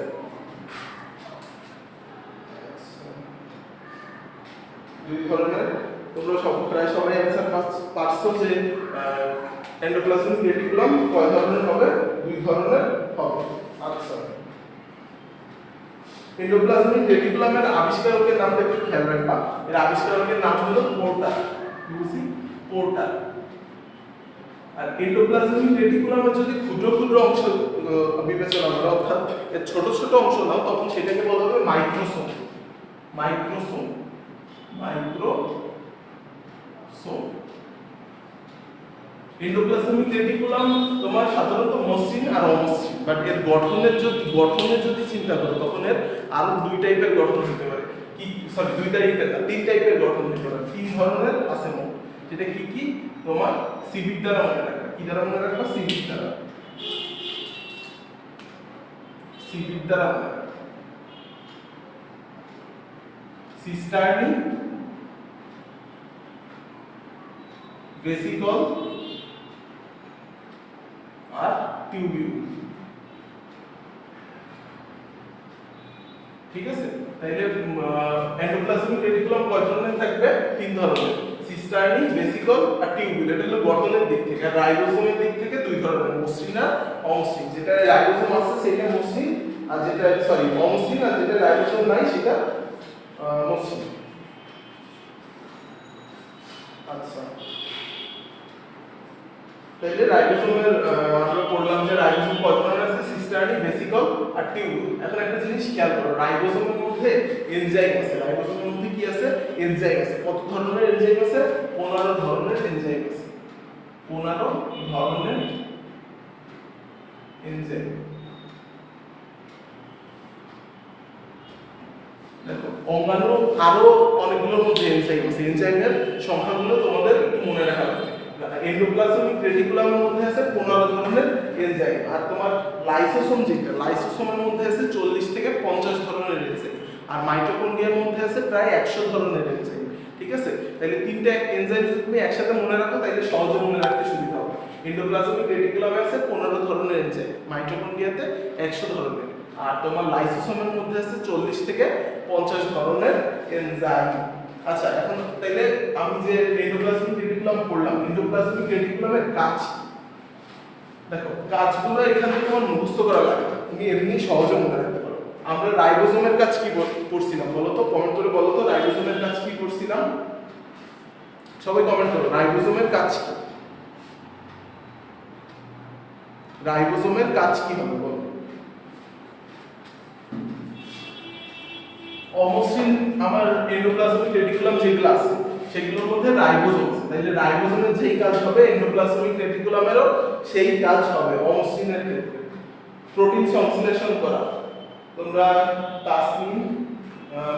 দুই ধরনের, তোমরা প্রায় সবাই অ্যানসার পারছো যে এন্ডোপ্লাজমিক রেটিকুলাম কয় ধরনের হবে? দুই ধরনের হবে। আচ্ছা, এন্ডোপ্লাজমিক রেটিকুলামের আবিষ্কারকের নামটা একটু খেয়াল রাখবা। এর আবিষ্কারকের নাম হলো পোর্টার, পোর্টার। আর এন্ডোপ্লাজমিক রেটিকুলামের যদি ক্ষুদ্র ক্ষুদ্র অংশ বিবেচনা করা, অর্থাৎ এর ছোট ছোট অংশ নাও, তখন সেটাকে বলা হবে মাইক্রোসোম। মাইক্রোসোম এন্ডোপ্লাজমিক রেটিকুলাম তোমার সাধারণত মসৃণ আর অমসৃণ, বাট এর গঠনের যদি চিন্তা করো, তখন এর আরো দুই টাইপের গঠন হতে পারে। কি সরি, দুই টাইপের না, তিন টাইপের গঠন হতে পারে। তিন ধরনের আছে মোট। যেটা কি কি তোমার সিভিক দ্বারা মনে রাখবা। কি দ্বারা মনে রাখবা? সিভিক দ্বারা মনে রাখবা। সিস্টার্নি ভেসিকল আর টিউবিউল। ঠিক আছে, তাহলে এন্ডোপ্লাজমিক রেটিকুলাম কয় ধরনের থাকবে? তিন ধরনের, সিস্টার্নি, ভেসিকল আর টিউবিউল। এটা হলো গঠনের দিক থেকে। আর রাইবোসোমের দিক থেকে দুই ধরনের, মসৃণ আর অমসৃণ। যেটা রাইবোসোম আছে সেটা মসৃণ, আর যেটা অমসৃণ, আর যেটা রাইবোসোম নাই সেটা মসৃণ। আচ্ছা, তাহলে রাইবোসোমের আমরা পড়লাম যে রাইবোসোম কয় ধরনের আছে, সিস্টার্নি, ভেসিকল আর টিউবিউল। এখন একটা জিনিস খেয়াল করো, রাইবোসোমের মধ্যে এনজাইম আছে। রাইবোসোমের মধ্যে কি আছে? এনজাইম আছে। কত ধরনের এনজাইম আছে? 15 ধরনের এনজাইম আছে। 15 ধরনের এনজাইম। দেখো, অন্যান্য আরো অনেকগুলোর মধ্যে এনজাইম আছে। এনজাইমের সংখ্যাগুলো তোমাদের একটু মনে রাখা লাগবে। এন্ডোপ্লাজমিক রেটিকুলামের মধ্যে আছে 15 ধরনের এনজাইম, আর তোমার লাইসোসোম যেটা, লাইসোসোমের মধ্যে আছে 40 থেকে 50 ধরনের এনজাইম, আর মাইটোকন্ড্রিয়ার মধ্যে আছে প্রায় 100 ধরনের এনজাইম। ঠিক আছে, তাহলে তিনটা এনজাইম যদি তুমি একসাথে মনে রাখো তাহলে সহজে মনে রাখতে সুবিধা হবে। এন্ডোপ্লাজমিক রেটিকুলামে আছে 15 ধরনের এনজাইম, মাইটোকন্ড্রিয়াতে 100 ধরনের, আর তোমার লাইসোসোমের মধ্যে আছে 40 থেকে 50 ধরনের এনজাইম। আচ্ছা, এখন তাইলে আমি যে এন্ডোপ্লাজমিক রেটিকুলাম পড়লাম, এন্ডোপ্লাজমিক রেটিকুলামের কাজ, দেখো কাজগুলো এখানে তোমার মুখস্থ করা লাগে না, তুমি এমনি সহজে মনে রাখতে পারো। আমরা রাইবোসোমের কাজ কি করছিলাম বলো তো, কমেন্ট করে বলো তো রাইবোসোমের কাজ কি করছিলাম, সবাই কমেন্ট করো। রাইবোসোমের কাজ কি? রাইবোসোমের কাজ কি হবে বলো? অমসৃণ আমার এন্ডোপ্লাজমিক রেটিকুলাম যেগুলো আছে সেগুলোর মধ্যে রাইবোসোম আছে, তাহলে রাইবোসোমের যেই কাজ হবে এন্ডোপ্লাজমিক রেটিকুলামেরও সেই কাজ হবে অমসৃণের ক্ষেত্রে। প্রোটিন সংশ্লেষণ করা, তোমরা তাসমিন,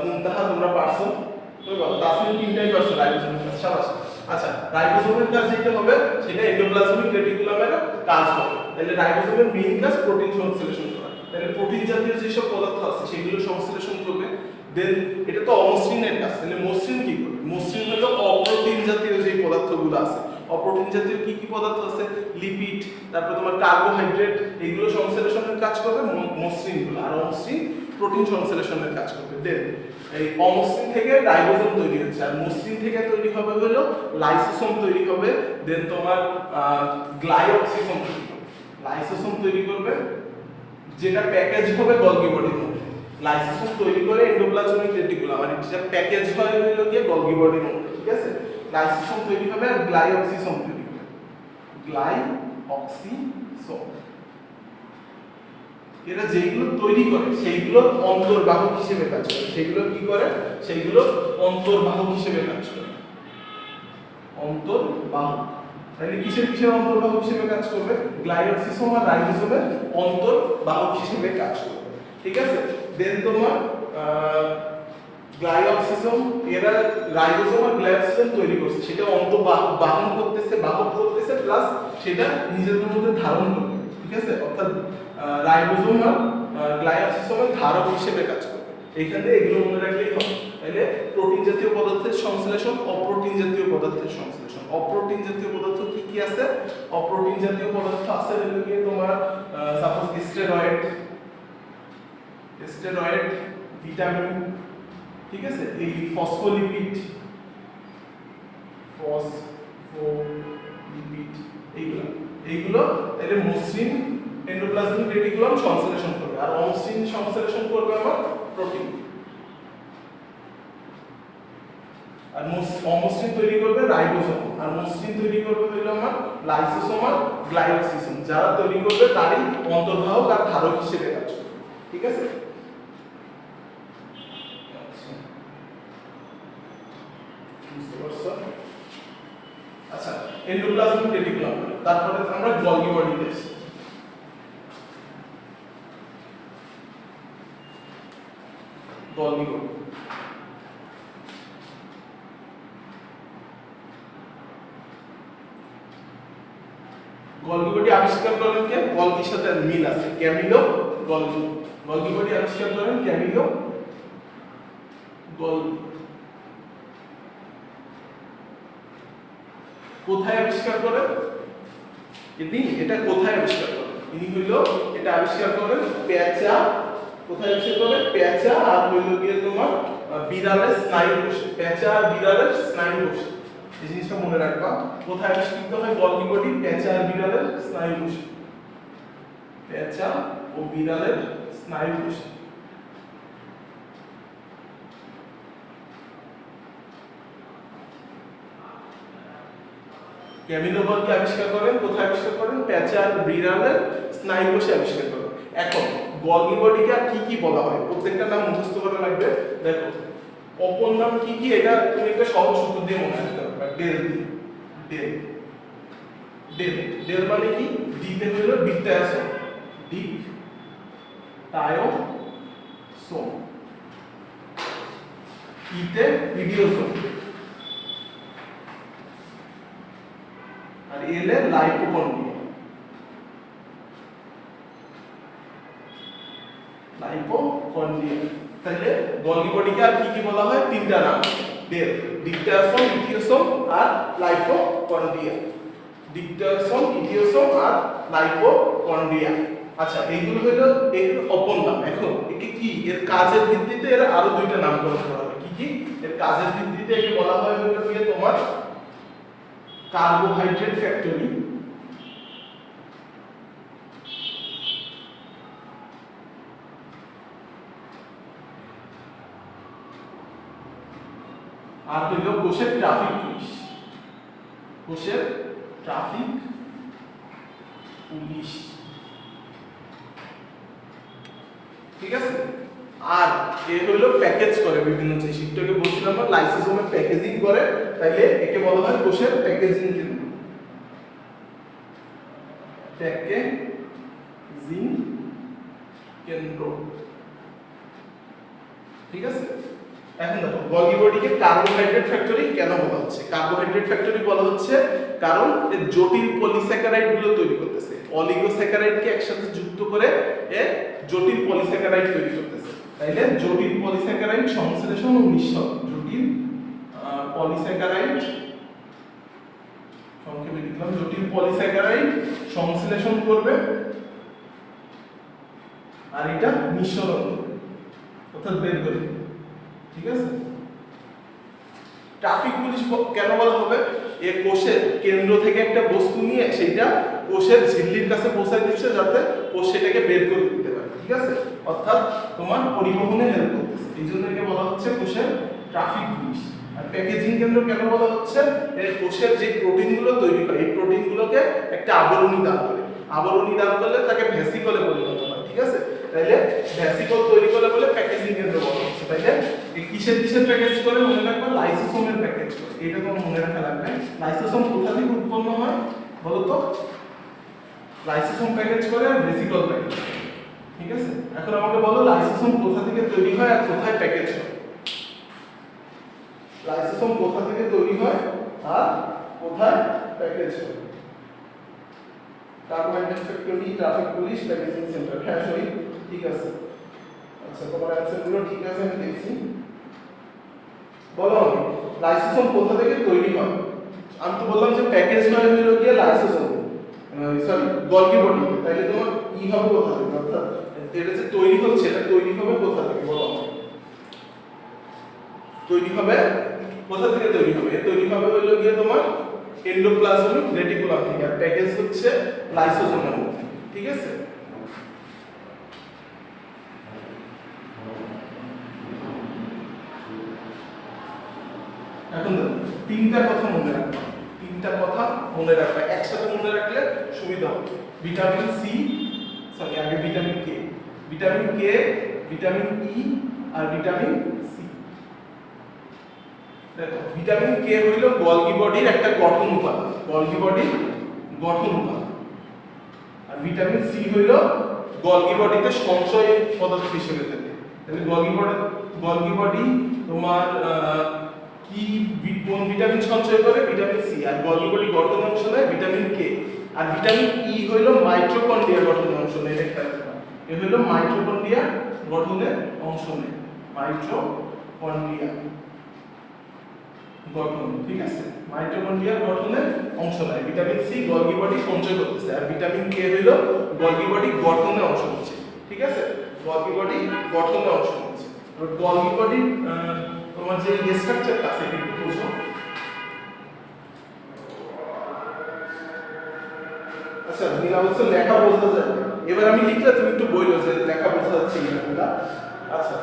মুনতাহা তোমরা পারছো, তাসমিন তিনটাই পারছো রাইবোসোমের কাজ, শাবাশ। আচ্ছা, রাইবোসোমের কাজ যেটা হবে সেটা এন্ডোপ্লাজমিক রেটিকুলামেরও কাজ হবে। তাহলে রাইবোসোমের মেইন কাজ প্রোটিন সংশ্লেষণ করা, তাহলে প্রোটিন জাতীয় যেসব পদার্থ আছে সেগুলো সংশ্লেষণ করবে। দেন এটা তো অমসৃণের কাজ, তাহলে মসৃণ কি করবে? মসৃণ হলো অপ্রোটিন জাতীয় যে পদার্থগুলো আছে। অপ্রোটিন জাতীয় কি কি পদার্থ আছে? লিপিড, তারপর তোমার কার্বোহাইড্রেট, এগুলো সংশ্লেষণের কাজ করবে মসৃণগুলো, আর অমসৃণ প্রোটিন সংশ্লেষণের কাজ করবে। দেন এই অমসৃণ থেকে রাইবোসোম তৈরি হচ্ছে, আর মসৃণ থেকে তৈরি হবে হলো লাইসোসোম তৈরি হবে। দেন তোমার গ্লাইওক্সিসোম তৈরি হবে, লাইসোসোম তৈরি করবে, যেটা প্যাকেজ হবে গলগি বডির মধ্যে। লাইসোসোম তৈরি করে এন্ডোপ্লাজমিক রেটিকুলাম, আর এটা প্যাকেজ হয় হলো গিয়ে গলগি বডির মধ্যে। ঠিক আছে, লাইসোসোম তৈরি হবে আর গ্লাইওক্সিসোম তৈরি হবে, গ্লাইওক্সিসোম। এরা যেগুলো তৈরি করে সেইগুলো অন্তর্বাহক হিসেবে কাজ করে। সেগুলো কি করে? সেইগুলো অন্তর্বাহক হিসেবে কাজ করে, অন্তর্বাহক। তাহলে কিসের কিসের অন্তর্বাহক হিসেবে কাজ করবে? গ্লাইওক্সিসোম আর রাইবোসোমের অন্তর্বাহক হিসেবে কাজ করবে। ঠিক আছে, দেন তোমার গ্লাইওক্সিসোম, এরা রাইবোসোম আর গ্লাইওক্সিসোম তৈরি করছে, সেটা বাহন করতেছে, বাহক করতেছে, প্লাস সেটা নিজেদের মধ্যে ধারণ করবে। ঠিক আছে, অর্থাৎ রাইবোসোম আর গ্লাইওক্সিসোমের ধারক হিসেবে কাজ করবে। এখানে এগুলো মনে রাখলেই হবে। তাহলে প্রোটিন জাতীয় পদার্থের সংশ্লেষণ, অপ্রোটিন জাতীয় পদার্থের সংশ্লেষণ। অপ্রোটিন জাতীয় পদার্থ কি কি আছে? অপ্রোটিন জাতীয় পদার্থ আছে হলো কি তোমার সাপোজ স্টেরয়েড, ভিটামিন, ঠিক আছে, এই ফসফোলিপিড, এইগুলো তাহলে মসৃণ এন্ডোপ্লাজমিক রেটিকুলাম সংশ্লেষণ করবে, আর অমসৃণ সংশ্লেষণ করবে আমার প্রোটিন, আর অমসৃণ তৈরি করবে রাইবোসোম, আর মসৃণ তৈরি করবে হলো আমার লাইসোসোম আর গ্লাইওক্সিসোম। যারা তৈরি করবে তারই অন্তর্বাহক আর ধারক হিসেবে কাজ করবে। ঠিক আছে, আচ্ছা, এন্ডোপ্লাজমিক রেটিকুলাম। তারপরে আমরা গলগি বডিতে আসি। গলগি বডি, গলগি বডি আবিষ্কার করেন কে? গলগির সাথে মিল আছে, ক্যামিলো গলগি। গলগি বডি আবিষ্কার করেন ক্যামিলো গলগি। কোথায় আবিষ্কার করেন? ইনি এটা কোথায় আবিষ্কার করেন? ইনি হইল এটা আবিষ্কার করেন পেঁচা। কোথায় আবিষ্কার করেন? পেঁচা আর হইল গিয়ে তোমার বিড়ালের স্নায়ু কোষে। পেঁচা আর বিড়ালের স্নায়ু কোষে। এই জিনিসটা মনে রাখবা। কোথায় আবিষ্কৃত হয় গলগি বডি? পেঁচা আর বিড়ালের স্নায়ু কোষে। পেঁচা ও বিড়ালের স্নায়ু কোষে। ক্যামিলো গলগি আবিষ্কার করেন কোথায় আবিষ্কার করেন? পেঁচা আর বিড়ালের স্নায়ু কোষে আবিষ্কার করেন। এখন গলগি বডিকে আর কি কি বলা হয় প্রত্যেকটা নাম মুখস্থ করা লাগবে। দেখো অপর নাম কি কি এটা তুমি একটা সহজ সূত্র দিয়ে মনে রাখতে পারবে। ডেল ডেল ডেল ডেল মানে কি? ডিতে হইল ডিকটায়োসোম, ডিক টায়োসোম, ইতে ইডিওসোম, আর এলে লাইপোকন্ড্রিয়া। লাইপোকন্ড্রিয়া। তাহলে গলগি বডিকে আর কি কি বলা হয়? তিনটা নাম, ডেল, ডিকটায়োসোম, ইডিওসোম আর লাইপোকন্ড্রিয়া। ডিকটায়োসোম, ইডিওসোম আর লাইপোকন্ড্রিয়া। আচ্ছা এইগুলো হলো এর অপর নাম। এখন একে কি এর কাজের ভিত্তিতে এর আরো দুইটা নামকরণ করা হবে। কি কি? এর কাজের ভিত্তিতে একে বলা হয় হলো গিয়ে তোমার কার্বোহাইড্রেট ফ্যাক্টরি, আর হইল কোষের ট্রাফিক পুলিশ। কোষের ট্রাফিক পুলিশ। ঠিক আছে? আর এ হইল প্যাকেজ করে বিভিন্ন জিনিস। একটু বলছিলাম না লাইসোসোমে প্যাকেজিং করে, তাইলে একে বলা হয় কোষের প্যাকেজিং কেন্দ্র। প্যাকেজিং কেন্দ্র। ঠিক আছে? এখন দেখো গলগি বডিকে কার্বোহাইড্রেট ফ্যাক্টরি কেন বলা হচ্ছে? কার্বোহাইড্রেট ফ্যাক্টরি বলা হচ্ছে কারণ এর জটিল পলিস্যাকারাইড গুলো তৈরি করতেছে। অলিগোস্যাকারাইডকে একসাথে যুক্ত করে এ জটিল পলিস্যাকারাইড তৈরি করতেছে। তাইলে জটিল পলিস্যাকারাইড সংশ্লেষণ ও নিঃসরণ। জটিল পলিস্যাকারাইড, সংক্ষেপে লিখলাম, জটিল পলিস্যাকারাইড সংশ্লেষণ করবে আর এটা নিঃসরণ করবে, অর্থাৎ বের করবে। ঠিক আছে? ট্রাফিক পুলিশ কেন বলা হবে? এই কোষের কেন্দ্র থেকে একটা বস্তু নিয়ে সেটা কোষের ঝিল্লির কাছে পৌঁছায় দিচ্ছে যাতে কোষ সেটাকে বের করে দিতে পারে। ঠিক আছে? অর্থাৎ তোমার পরিবহনে হেল্প করতেছে। এই জন্য একে বলা হচ্ছে কোষের ট্রাফিক পুলিশ। আর প্যাকেজিং কেন্দ্র কেন বলা হচ্ছে? এই কোষের যে প্রোটিনগুলো তৈরি হয় এই প্রোটিনগুলোকে একটা আবরণী দান করে। আবরণী দান করলে তাকে ভেসিকলে পরিণত হয়। ঠিক আছে? তাইলে ভেসিকল তৈরি করে বলে প্যাকেজিং কেন্দ্র বলা হচ্ছে। তাইলে এই কিসের কিসের প্যাকেজ করে মনে রাখবা? লাইসোসোমের প্যাকেজ করে। এটা তো মনে রাখা লাগবে। লাইসোসোম কোথা থেকে উৎপন্ন হয় বলো তো? লাইসোসোম প্যাকেজ করে আর ভেসিকল প্যাকেজ। ঠিক আছে? এখন আমাকে বলো লাইসোসোম কোথা থেকে তৈরি হয় আর কোথায় প্যাকেজ হয়? লাইসোসোম কোথা থেকে তৈরি হয় আর কোথায় প্যাকেজ হয়? Carbohydrate factory, traffic police, packaging centre. হ্যাঁ সরি, ঠিক আছে। আচ্ছা তোমার অ্যানসারগুলো ঠিক আছে, আমি দেখছি। বলো আমি লাইসোসোম কোথা থেকে তৈরি হয়? আমি তো বললাম যে প্যাকেজ হয় হলো গিয়ে লাইসোসোম, সরি গলগি বডি। তাইলে তোমার ই হবে কোথা থেকে? অর্থাৎ এটা যে তৈরি হচ্ছে এটা তৈরি হবে কোথা থেকে বলো? তৈরি হবে কোথা থেকে তৈরি হবে? তৈরি হবে হলো গিয়ে তোমার এন্ডোপ্লাজমিক রেটিকুলাম থেকে। আর প্যাকেজ হচ্ছে লাইসোসোমের মধ্যে। ঠিক আছে? এখন দেখো তিনটা কথা মনে রাখবা। তিনটা কথা মনে রাখবা, একসাথে মনে রাখলে সুবিধা হবে। ভিটামিন সি, সরি আগে vitamin K, vitamin K, vitamin E আর ভিটামিন সি। দেখো ভিটামিন কে হইল গলগি বডির একটা গঠন উপাদান, গলগি বডির গঠন উপাদান। আর ভিটামিন সি হইল গলগি বডিতে সঞ্চয় পদার্থ হিসেবে থাকে। তাহলে গলগি বডি তোমার কি কোন ভিটামিন সঞ্চয় করে? Vitamin C. আর গলগি বডি গঠনের অংশ নেয় ভিটামিন কে। আর ভিটামিন ই হইল মাইটোকন্ড্রিয়া গঠনের অংশ নেয়। এটা এ হইল মাইটোকন্ড্রিয়া গঠনের অংশ নেয়, মাইটোকন্ড্রিয়া। গঠন, ঠিক আছে, মাইটোকন্ড্রিয়ার গঠনের অংশ নয়। ভিটামিন সি গলগি বডি সঞ্চয় করতেছে, আর ভিটামিন কে হলো গলগি বডি গঠনের অংশ হচ্ছে, ঠিক আছে, গলগি বডি গঠনের অংশ হচ্ছে। গলগি বডি তোমার যে স্ট্রাকচারটা আছে এটা একটু বুঝো। আচ্ছা, নীলা বলছে লেখা বোঝা যাবে, এবার আমি লিখলে তুমি একটু বইলো যে লেখা বোঝা যাচ্ছে কিনা। আচ্ছা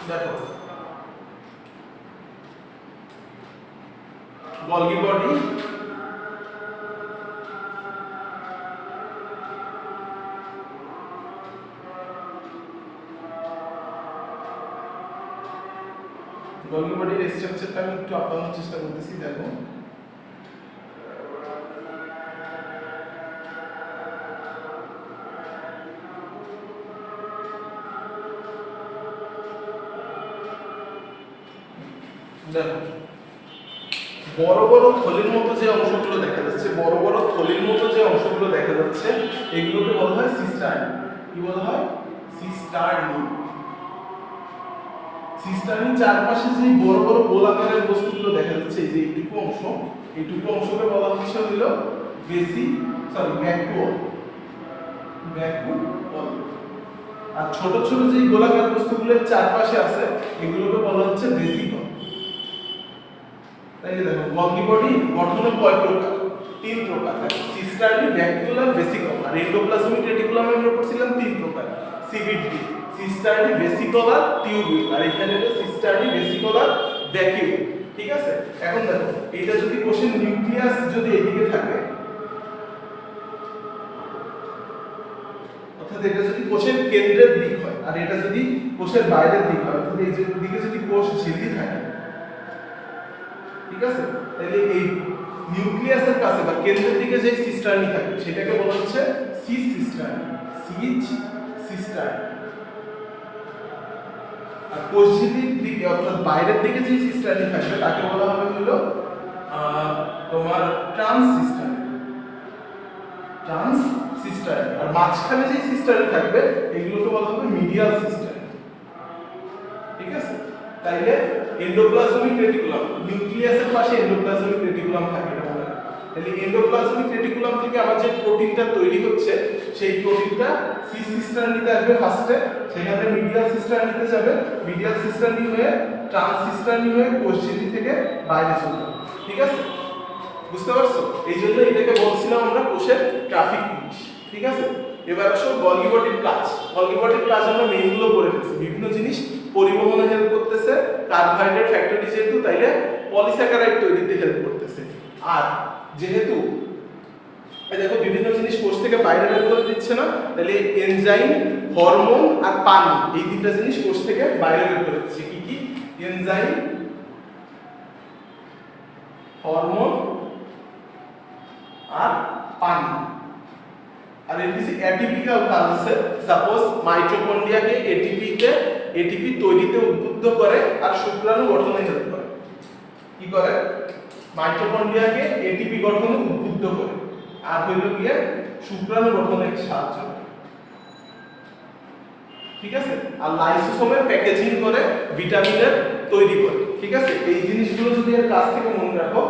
দেখো, গলগি বডি গলগি বডির স্ট্রাকচারটা আমি একটু আঁকানোর চেষ্টা করতেছি। দেখো, দেখো বড় বড় থলির মতো যে অংশগুলো দেখা যাচ্ছে, বড় বড় থলির মতো যে অংশগুলো দেখা যাচ্ছে, এগুলোকে বলা হয় সিস্টার্নি। কি বলা হয়? সিস্টার্নি। সিস্টার্নির চারপাশে যে বড় বড় গোলাকারের বস্তুগুলো দেখা যাচ্ছে, এই যে এইটুকু অংশ, এইটুকু অংশকে বলা হচ্ছে হলো ভ্যাকুওল। আর ছোট ছোট যে গোলাকার বস্তুগুলোর চারপাশে আছে, এগুলোকে বলা হচ্ছে ভেসিকল। তাই দেখো, গলগি বডি গঠনে কয় প্রকার? 3 প্রকার থাকে, সিস্টার্নি, ভ্যাকুওলার, ভেসিকল। আর এন্ডোপ্লাজমিক রেটিকুলাম আমরা পড়ছিলাম 3 প্রকার, সিভিটি, সিস্টার্নি, ভেসিকলার, টিউবিউল। আর এখানে হলো সিস্টার্নি, ভেসিকলার, ভ্যাকুওল, ঠিক আছে। এখন দেখো, এটা যদি কোষের নিউক্লিয়াস যদি এদিকে থাকে, অর্থাৎ এটা যদি কোষের কেন্দ্রের দিক হয়, আর এটা যদি কোষের বাইরের দিক হয়, অর্থাৎ এই যে দিকে যদি কোষ ঝিল্লি থাকে, ঠিক আছে, তাহলে এই নিউক্লিয়াসের কাছে বা কেন্দ্রের দিকে যে সিস্টার্নি থাকবে সেটাকে বলা হচ্ছে সিস সিস্টার্নি, সিচ সিস্টার্নি। আর কোষ ঝিল্লির দিকে অর্থাৎ বাইরের দিকে যে সিস্টার্নি থাকবে তাকে বলা হবে হলো তোমার ট্রান্স সিস্টার্নি, ট্রান্স সিস্টার্নি। আর মাঝখানে যে সিস্টার্নি থাকবে এগুলোকে বলা হবে মিডিয়াল সিস্টার্নি, ঠিক আছে। তাইলে এন্ডোপ্লাজমিক রেটিকুলাম, নিউক্লিয়াসের পাশে এন্ডোপ্লাজমিক রেটিকুলাম থাকে, এটা মনে রাখবে। তাহলে এন্ডোপ্লাজমিক রেটিকুলাম থেকে আমার যে প্রোটিনটা তৈরি হচ্ছে, সেই প্রোটিনটা সি সিস্টার্নিতে আসবে ফার্স্টে, সেখানে মিডিয়াল সিস্টার্নিতে যাবে, মিডিয়াল সিস্টার্নি হয়ে ট্রান্স সিস্টার্নি হয়ে কোষ ঝিল্লি থেকে বাইরে চলে যাবে, ঠিক আছে, বুঝতে পারছো? এই জন্য এটাকে বলছিলাম আমরা কোষের ট্রাফিক পুলিশ, ঠিক আছে। এবার আসো গলগি বডির কাজ। গলগি বডির কাজ আমরা মেইনগুলো করে ফেলছি, বিভিন্ন জিনিস পরিবহনে হেল্প করতেছে, কার্বোহাইড্রেট ফ্যাক্টরি যেহেতু, তাইলে পলিস্যাকারাইড তৈরিতে হেল্প করতেছে। আর যেহেতু এই দেখো বিভিন্ন জিনিস কোষ থেকে বাইরে বের করে দিচ্ছে না, তাহলে এনজাইম, হরমোন আর পানি, এই তিনটা জিনিস কোষ থেকে বাইরে বের করে দিচ্ছে। কি কি? এনজাইম, হরমোন আর পানি। আর এর কিছু অ্যাটিপিক্যাল কাজ আছে। সাপোজ মাইটোকন্ড্রিয়াকে এটিপি তৈরিতে উদ্বুদ্ধ করে আর শুক্রাণু গঠনে হেল্প করে। কি করে? মাইটোকন্ড্রিয়াকে এটিপি গঠনে উদ্বুদ্ধ করে আর হইল গিয়ে শুক্রাণু গঠনে সাহায্য করে, ঠিক আছে। আর লাইসোসোমের প্যাকেজিং করে ভিটামিনের তৈরি করে, ঠিক আছে। এই জিনিসগুলো যদি এর কাছ থেকে মনে রাখো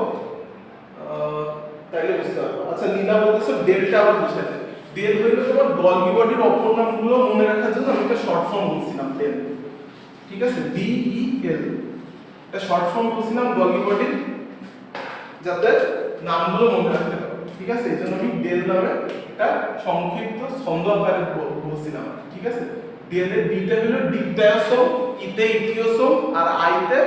তাহলে বুঝতে পারবো। আচ্ছা, নীলা বলতেছে ডেলটা আবার বুঝাতে। ডেল হইল তোমার গলগি বডির অপর নামগুলো মনে রাখার জন্য আমি একটা শর্ট ফর্ম বলছিলাম, ডেল, ঠিক আছে, DEL। এটা শর্ট ফর্ম বলছিলাম গলগি বডির, যাতে নামগুলো মনে রাখতে পারো, ঠিক আছে। এই জন্য আমি ডেল নামে একটা সংক্ষিপ্ত ছন্দ আকারে বলছিলাম, ঠিক আছে। ডেল এর ডিটা হলো ডিকটায়োসোম, ইতে ইটিওসোম, আর আইতে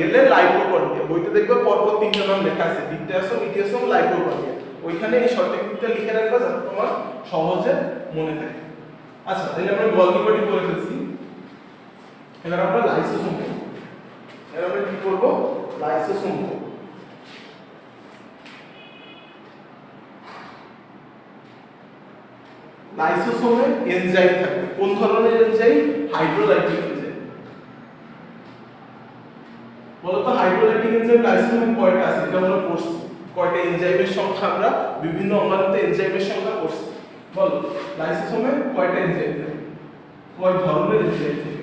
এল এ লাইপোকন্ড্রিয়া। বইতে দেখবে পরপর তিনটা নাম লেখা আছে, ডিকটায়োসোম, ইটিওসোম, লাইপোকন্ড্রিয়া। ওইখানে এই শর্টকাটটা লিখে রাখবা যাতে তোমার সহজে মনে থাকে। আচ্ছা, তাহলে আমরা গলগি বডি করে ফেলছি, এবার আমরা লাইসোসোম করব। এবার আমরা কি করব? লাইসোসোম করব। লাইসোসোমে এনজাইম থাকবে। কোন ধরনের এনজাইম? Hydrolytic enzyme. বলতো হাইড্রোলাইটিক এনজাইম লাইসোসোমে কয়টা আছে এটা আমরা পড়ছি। কয়টা এনজাইমের সংখ্যা আমরা বিভিন্ন অঙ্গাণুতে এনজাইমের সংখ্যা পড়ছি। বল লাইসোসোমে কয়টা এনজাইম থাকে? কয় ধরনের এনজাইম থাকে?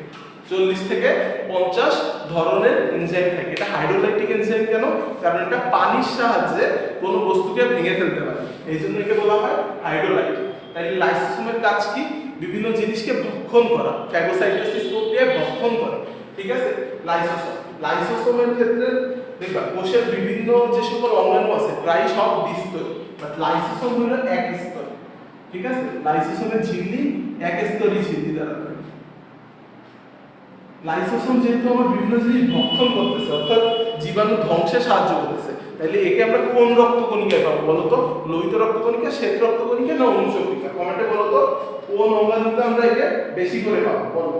40 থেকে 50 ধরনের এনজাইম থাকে। এটা হাইড্রোলাইটিক এনজাইম কেন? কারণ এটা পানির সাহায্যে কোনো বস্তুকে ভেঙে ফেলতে পারে, এই জন্য একে বলা হয় হাইড্রোলাইট। তাই লাইসোসোমের কাজ কি? বিভিন্ন জিনিসকে ভক্ষণ করা, ফ্যাগোসাইটোসিস প্রক্রিয়ায় ভক্ষণ করা। ঠিক আছে, লাইসোসোমের ক্ষেত্রে দেখবা কোষের বিভিন্ন যে সকল অঙ্গাণু আছে প্রায় সব দ্বিস্তরী, বাট লাইসোসোম হলো এক স্তরী। ঠিক আছে, লাইসোসোমের ঝিল্লি এক স্তরী ঝিল্লি দ্বারা তৈরি। লাইসোসোম যেহেতু আমার বিভিন্ন জিনিস ভক্ষণ করতেছে, অর্থাৎ জীবাণু ধ্বংসে সাহায্য করতেছে, তাহলে একে আমরা কোন রক্তকণিকায় পাবো বলো তো? লোহিত রক্তকণিকা, শ্বেত রক্তকণিকা না অনুচক্রিকা? কমেন্টে বলো তো কোন অঙ্গাণুতে আমরা একে বেশি করে পাবো, বলো।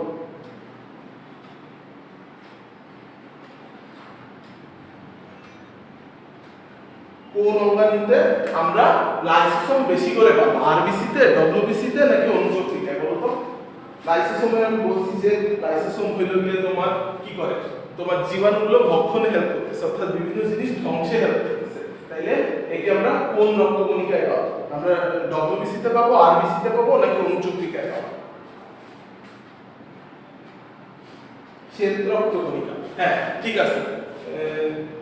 কোন অঙ্গাণুতে আমরা লাইসোসোম বেশি করে পাবো? আরবিসি তে, ডব্লিউবিসি তে নাকি অনুচক্রিকায় বলো তো? লাইসোসোমে আমি বলছি যে লাইসোসোম হইল গিয়ে তোমার কি করে? তোমার জীবাণুগুলো ভক্ষণে হেল্প করতেছে, অর্থাৎ বিভিন্ন জিনিস ধ্বংসে হেল্প করতেছে। তাইলে একে আমরা কোন রক্তকণিকায় পাবো? আমরা ডব্লিউবিসি তে পাবো, আরবিসি তে পাবো নাকি অনুচক্রিকায় পাবো? শ্বেত রক্তকণিকা। হ্যাঁ ঠিক আছে,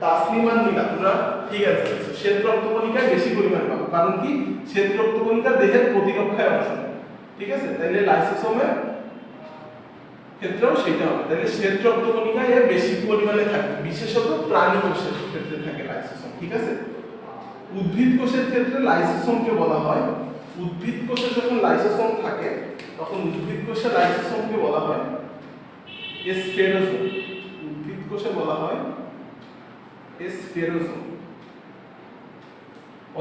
তাসলিমান মিলা তোমরা ঠিক আছে, শ্বেত রক্তকণিকায় বেশি পরিমাণে পাবো। কারণ কি? শ্বেত রক্তকণিকা দেহের প্রতিরক্ষায় অংশ নেয়। ঠিক আছে, তাইলে লাইসোসোমের ক্ষেত্রেও সেটা হবে। তাহলে শ্বেত রক্তকণিকায় এর বেশি পরিমাণে থাকে, বিশেষত প্রাণী কোষের ক্ষেত্রে থাকে লাইসোসোম। ঠিক আছে, উদ্ভিদ কোষের ক্ষেত্রে লাইসোসোমকে বলা হয়, উদ্ভিদ কোষে যখন লাইসোসোম থাকে তখন উদ্ভিদ কোষে লাইসোসোমকে বলা হয় স্ফেরোজোম। উদ্ভিদ কোষে বলা হয় স্ফেরোজোম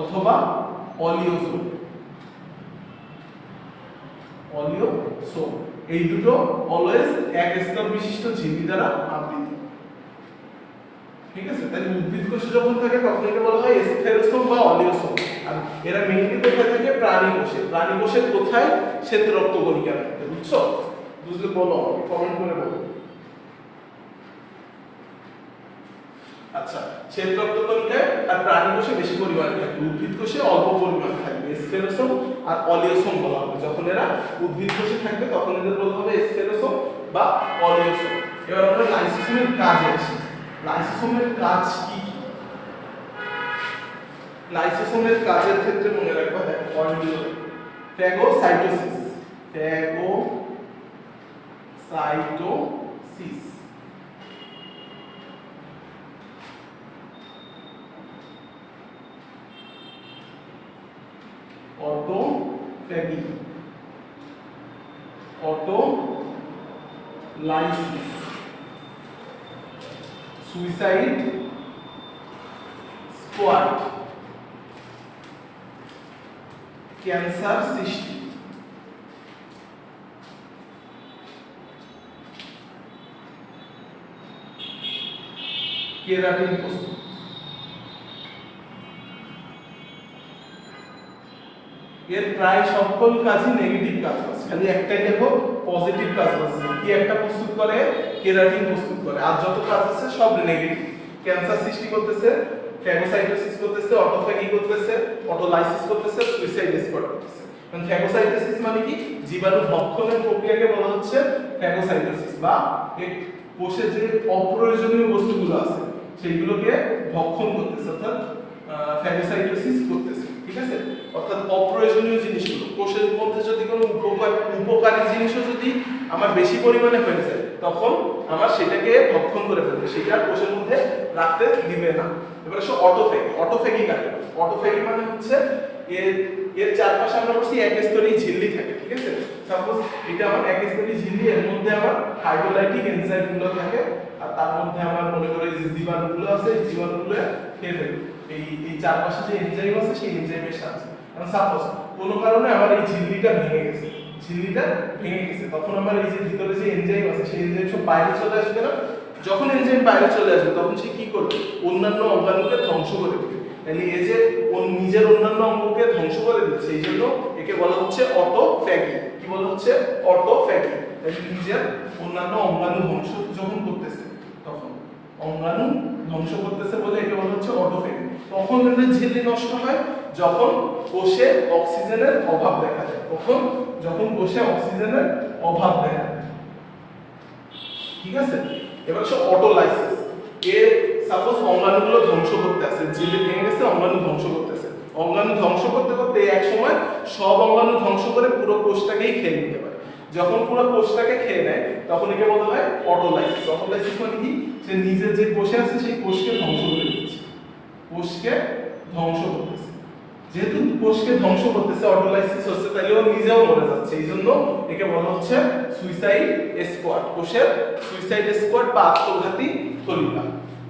অথবা অলিওজোম। অলিওসোম এই দুটো অলওয়েজ এক স্তর বিশিষ্ট ঝিল্লি দ্বারা আবৃত। ঠিক আছে, তাহলে উদ্ভিদ কোষে যখন থাকে তখন এটা বলা হয় স্ফেরোসোম বা অলিওসোম। আর এরা মেইনলি কোথায় থাকে? প্রাণী কোষে। প্রাণী কোষের কোথায়? শ্বেত রক্তকণিকার মধ্যে। বুঝছো? বুঝলে বলো, কমেন্ট করে বলো। আচ্ছা, শ্বেত রক্তকণিকায় আর প্রাণী কোষে বেশি পরিমাণে থাকে, উদ্ভিদ কোষে অল্প পরিমাণে থাকবে। স্ফেরোসোম আর অলিওসোম বলা হবে। যখন এরা উদ্ভিদ কোষে থাকবে তখন এদের বলা হবে স্ফেরোসোম বা অলিওসোম। এবার আমরা লাইসোসোমের কাজে আসি। লাইসোসোমের কাজ কি কি? লাইসোসোমের কাজের ক্ষেত্রে মনে রাখবা, দেখো পয়েন্টগুলো। Phagocytosis, phagocytosis, autophagy, autolysis, suicide squad, cancer সৃষ্টি, কেরাটিন প্রস্তুত। এর প্রায় সকল কাজই নেগেটিভ কাজ আছে, খালি একটাই দেখো পজিটিভ কাজ আছে। কি একটা প্রস্তুত করে? কেরাটিন প্রস্তুত করে। আর যত কাজ আছে সব নেগেটিভ। ক্যান্সার সৃষ্টি করতেছে, ফ্যাগোসাইটোসিস করতেছে, অটোফ্যাগি করতেছে, অটোলাইসিস করতেছে, সুইসাইড স্কোয়াড করতেছে। মানে ফ্যাগোসাইটোসিস মানে কি? জীবাণু ভক্ষণের প্রক্রিয়াকে বলা হচ্ছে ফ্যাগোসাইটোসিস, বা কোষে যে অপ্রয়োজনীয় বস্তুগুলো আছে সেইগুলোকে ভক্ষণ করতেছে, অর্থাৎ ফ্যাগোসাইটোসিস করতেছে। ঠিক আছে, অর্থাৎ অপ্রয়োজনীয় জিনিসগুলো কোষের মধ্যে যদি কোনো উপকারী জিনিসও যদি আমার বেশি পরিমাণে হয়ে যায় তখন আমার সেটাকে ভক্ষণ করে ফেলবে, সেটা কোষের মধ্যে রাখতে দিবে না। এবার আসো অটোফ্যাগি। অটোফ্যাগি কাকে? অটোফ্যাগি মানে হচ্ছে এর চারপাশে আমরা বলছি এক স্তরী ঝিল্লি থাকে। ঠিক আছে, সাপোজ এটা আমার এক স্তরী ঝিল্লি, এর মধ্যে আমার হাইড্রোলাইটিক এনজাইমগুলো থাকে, আর তার মধ্যে আমার মনে করে যে জীবাণুগুলো আছে এই জীবাণুগুলো খেয়ে ফেলবে এই চারপাশে যে এনজাইম আছে সেই এনজাইমের সাহায্যে। কারণ সাপোজ কোনো কারণে আমার এই ঝিল্লিটা ভেঙে গেছে, তখন আমার এই যে ভিতরে যে এনজাইম আছে সেই এনজাইম সব বাইরে চলে আসবে না? যখন এনজাইম বাইরে চলে আসবে তখন সে কি করবে? অন্যান্য অঙ্গাণুকে ধ্বংস করে দেবে। তাহলে এই যে নিজের অন্যান্য অঙ্গকে ধ্বংস করে দিচ্ছে, এই জন্য একে বলা হচ্ছে অটোফ্যাগি। কি বলা হচ্ছে? অটোফ্যাগি। তাহলে নিজের অন্যান্য অঙ্গাণু ধ্বংস যখন করতেছে তখন অঙ্গাণু ধ্বংস করতেছে বলে একে বলা হচ্ছে অটোফ্যাগি। তখন এদের ঝিল্লি নষ্ট হয় যখন কোষে অক্সিজেনের অভাব দেখা যায়, যখন কোষে অক্সিজেনের অভাব দেখা যায়। ঠিক আছে। এবার হচ্ছে অটোলাইসিস। এ সাপোজ অঙ্গাণুগুলো ধ্বংস করতে আছে, ঝিল্লি ভেঙে গেছে, অঙ্গাণু ধ্বংস করতেছে। অঙ্গাণু ধ্বংস করতে করতে এক সময় সব অঙ্গাণু ধ্বংস করে পুরো কোষটাকেই খেয়ে নিতে পারে। যখন পুরো কোষটাকে খেয়ে নেয় তখন একে বলা হয় অটোলাইসিস। অটোলাইসিস মানে কি, সে নিজের যে কোষে আছে সেই কোষকে ধ্বংস করে দিচ্ছে, কোষকে ধ্বংস করতেছে। যেহেতু কোষকে ধ্বংস করতেছে, অটোলাইসিস হচ্ছে, তাহলে ও নিজেও মরে যাচ্ছে। এই জন্য একে বলা হচ্ছে সুইসাইড স্কোয়াড, কোষের সুইসাইড স্কোয়াড বা আত্মঘাতী থলিকা।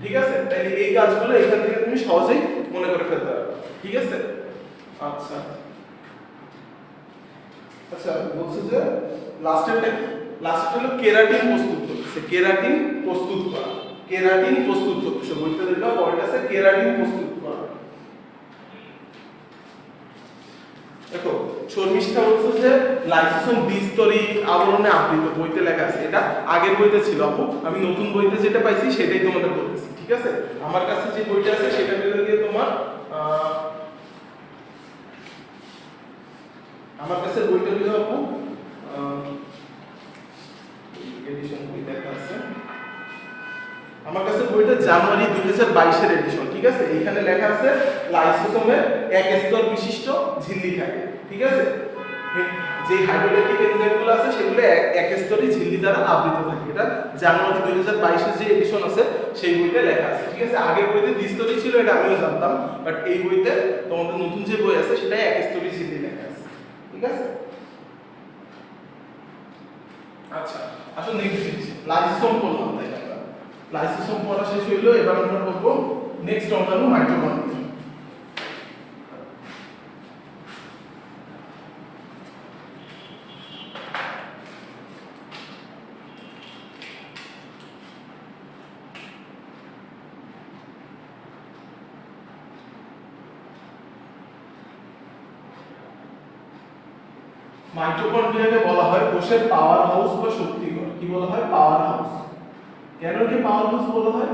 ঠিক আছে, তাহলে এই কাজগুলো এখান থেকে তুমি সহজেই মনে করে ফেলতে পারবে। ঠিক আছে। আচ্ছা আচ্ছা, বলছে যে লাস্টেরটা হলো কেরাটিন প্রস্তুত করতেছে। কেরাটিন প্রস্তুত করা, কেরাটিন প্রস্তুত করতেছে। বইতে দেখবা পয়েন্ট আছে কেরাটিন প্রস্তুত করা। দেখো শর্মিষ্ঠা বলছে যে লাইসোসোম দ্বিস্তরী আবরণে আবৃত, বইতে লেখা আছে। এটা আগের বইতে ছিল আপু, আমি নতুন বইতে যেটা পাইছি সেটাই তোমাদের বলতেছি। ঠিক আছে, আমার কাছে যে বইটা আছে সেটা মিলে দিয়ে তোমার আমার কাছে বইটা হলো আপু এডিশন বই দেখা আছে আমার কাছে, বইটা জানুয়ারি 2022 এর এডিশন। ঠিক আছে, এখানে লেখা আছে লাইসোসোমের এক স্তর বিশিষ্ট ঝিল্লি থাকে। ঠিক আছে, যে হাইড্রোলাইটিক এনজাইমগুলো আছে সেগুলো এক স্তরী ঝিল্লি দ্বারা আবৃত থাকে। এটা জানুয়ারি 2022 এর যে এডিশন আছে সেই বইতে লেখা আছে। ঠিক আছে, আগের বইতে দ্বিস্তরী ছিল, এটা আমিও জানতাম, বাট এই বইতে তোমাদের নতুন যে বই আছে সেটাই এক স্তরী ঝিল্লি লেখা আছে। ঠিক আছে। আচ্ছা, আসলে নেক্সট জিনিস লাইসোসোম বললাম, তাই না? লাইসোসোম পড়া শেষ হইলো, এবার আমরা পড়ব নেক্সট অঙ্গাণু মাইটোকন্ড্রিয়া। মাইটোকন্ড্রিয়াকে বলা হয় কোষের পাওয়ার হাউস বা শক্তিঘর। কি বলা হয়? Power house. কেন কি পাওয়ার হাউস বলা হয়?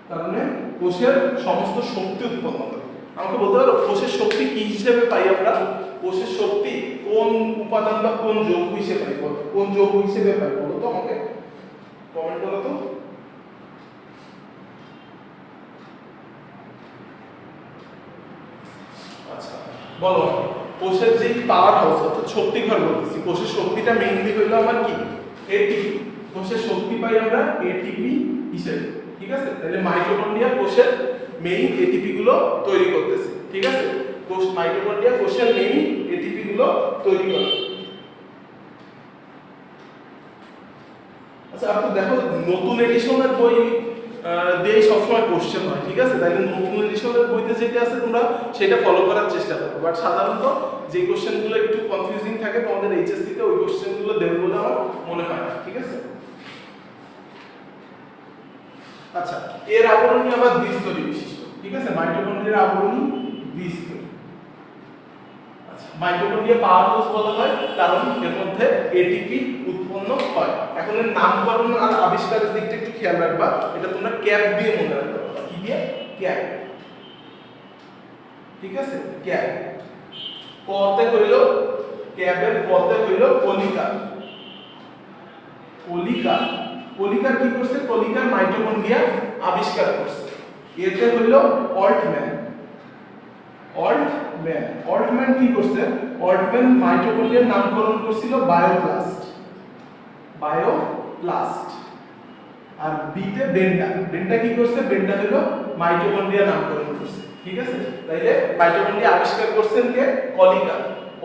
কারণ কোষের সমস্ত শক্তি উৎপন্ন করে। আমাকে বলতে পারো কোষের শক্তি কি হিসেবে পাই আমরা? কোষের শক্তি কোন উপাদান বা কোন যৌগ হিসেবে পাই? কোন যৌগ হিসেবে পাই বলো তো আমাকে, কমেন্ট করো তো। আচ্ছা বলো, কোষের যে পাওয়ার হাউস অর্থাৎ শক্তিঘর বলতেছি, কোষের শক্তিটা মেইনলি হইলো আমার কি? এটিপি। কোষের শক্তি পাই আমরা এটিপি হিসেবে। ঠিক আছে, তাহলে মাইটোকন্ড্রিয়া কোষের মেইন এটিপি গুলো তৈরি করতেছে। ঠিক আছে, কোষ মাইটোকন্ড্রিয়া কোষের মেইন এটিপি গুলো তৈরি করে। আচ্ছা আপনি দেখো নতুন এডিশনের বই দিয়ে সবসময় কোশ্চেন হয়। ঠিক আছে, তাইলে নতুন এডিশনের বইতে যেটা আছে তোমরা সেটা ফলো করার চেষ্টা করো, বাট সাধারণত যে কোশ্চেনগুলো একটু কনফিউজিং থাকে তোমাদের এইচএসসি তে ওই কোশ্চেনগুলো দেবে বলে আমার মনে হয় না। ঠিক আছে। আচ্ছা, এর আবরণী আবার দ্বিস্তরী বিশিষ্ট। ঠিক আছে, মাইটোকন্ড্রিয়ার আবরণী দ্বিস্তরী। আচ্ছা, মাইটোকন্ড্রিয়া পাওয়ার হাউস বলা হয় কারণ এর মধ্যে এটিপি উৎপন্ন হয়। এখন এর নামকরণ আর আবিষ্কারের দিকটা একটু খেয়াল রাখবা, এটা তোমরা ক্যাপ দিয়ে মনে রাখবে। কি দিয়ে? ক্যাপ। ঠিক আছে, ক্যাপ। কতে হইল ক্যাপের কতে হইল কলিকা। কলিকা, কলিকার কি করছে? কলিকার মাইটোকন্ড্রিয়া আবিষ্কার করছে। এতে হইল অল্টম্যান। অল্টম্যান কি করছে? অল্টম্যান মাইটোকন্ড্রিয়ার নামকরণ করছিল বায়োপ্লাস্ট। আর বিতে বেন্ডা কি করছে? বেন্ডা হলো মাইটোকন্ড্রিয়া নামকরণ করছে। ঠিক আছে, তাইলে মাইটোকন্ড্রিয়া আবিষ্কার করছেন কে? কলিকা।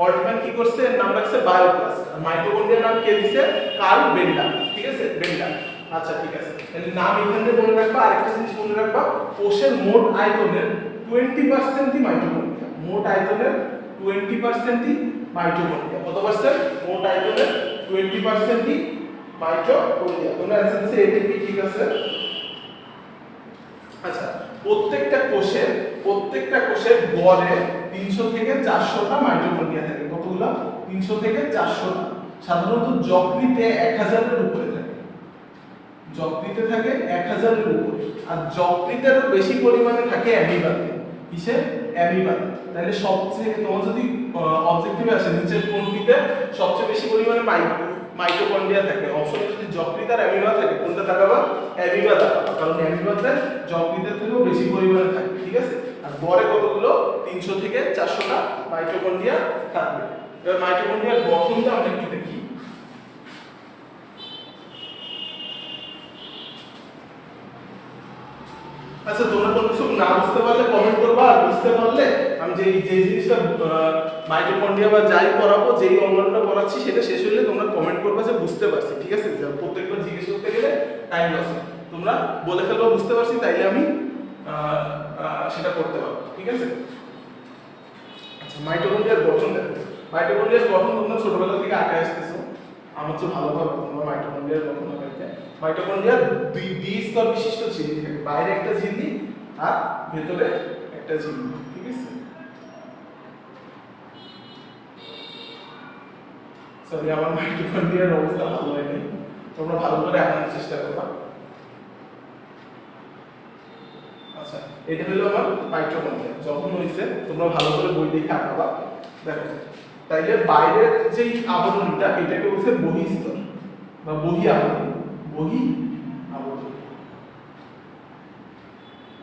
অল্টম্যান কি করছে? এর নাম রাখছে বায়োপ্লাস্ট। আর মাইটোকন্ড্রিয়ার নাম কে দিছে? কার্ল বেন্ডা। ঠিক আছে, বেন্ডা। আচ্ছা ঠিক আছে, তাহলে নাম এখানে মনে রাখবা। আরেকটা জিনিস মনে রাখবা, কোষের মোট আয়তনের 20%ই মাইটোকন্ড্রিয়া। মোট আয়তনের 20%ই মাইটোকন্ড্রিয়া। কত পার্সেন্ট? মোট আয়তনের 20%ই মাইটোকন্ড্রিয়া। তোমরা অ্যান্সার দিতে এটিপি। ঠিক আছে। আচ্ছা, প্রত্যেকটা কোষের গড়ে 300 থেকে 400টা মাইটোকন্ড্রিয়া থাকে। কতগুলো? 300 থেকে 400টা। সাধারণত যকৃতে 1000 এর উপরে থাকে। যকৃতে থাকে 1000 এর উপরে। আর যকৃতেরও বেশি পরিমাণে থাকে অ্যামিবাতে। কিসে? অ্যামিবাতে। তাহলে সবচেয়ে তোমার যদি অবজেক্টিভে আসে নিচের কোনটিতে সবচেয়ে বেশি পরিমাণে মাইটোকন্ড্রিয়া থাকে। অপশনে যদি যকৃৎ আর অ্যামিবা থাকে কোনটা তাকাবা? অ্যামিবা তাকাবা, কারণ অ্যামিবাতে যকৃতের থেকেও বেশি পরিমাণে থাকে, ঠিক আছে। আর গড়ে কতগুলো? 300 থেকে 400টা মাইটোকন্ড্রিয়া থাকবে। এবার মাইটোকন্ড্রিয়ার গঠনটা আমরা কি দেখি। আচ্ছা, তোমরা কোনো কিছু না বুঝতে পারলে কমেন্ট করবা, আর বুঝতে পারলে আমি যে জিনিসটা মাইটোকন্ড্রিয়া বা যাই পড়াবো, যেই অঙ্গনটা পড়াচ্ছি সেটা শেষ হলে তোমরা কমেন্ট করবা যে বুঝতে পারছি, ঠিক আছে। প্রত্যেকবার জিজ্ঞেস করতে গেলে টাইম লস হয়, তোমরা বলে ফেলবা বুঝতে পারছি, তাইলে আমি সেটা করতে পারবো, ঠিক আছে। আচ্ছা, মাইটোকন্ড্রিয়ার গঠন দেখো। মাইটোকন্ড্রিয়ার গঠন তোমরা ছোটবেলা থেকে আঁকা আসতেছো, আমার চেয়ে ভালো পারবে তোমরা মাইটোকন্ড্রিয়ার গঠন আঁকাইতে। মাইটোকন্ড্রিয়ার দুই স্তর বিশিষ্ট ঝিল্লি থাকে, বাইরে একটা ঝিল্লি আর ভেতরে একটা ঝিল্লি, ঠিক আছে। সরি, আমার মাইটোকন্ড্রিয়ার অবস্থা ভালো হয়নি, তোমরা ভালো করে আঁকানোর চেষ্টা করবা। আচ্ছা, এটা হলো আমার মাইটোকন্ড্রিয়া। যখন হইছে তোমরা ভালো করে বই দেখে আঁকাবা। দেখো, তাইলে বাইরের যে আবরণটা এটাকে বলছে বহিঃস্তর বা বহি আবরণ। বহি আবরণ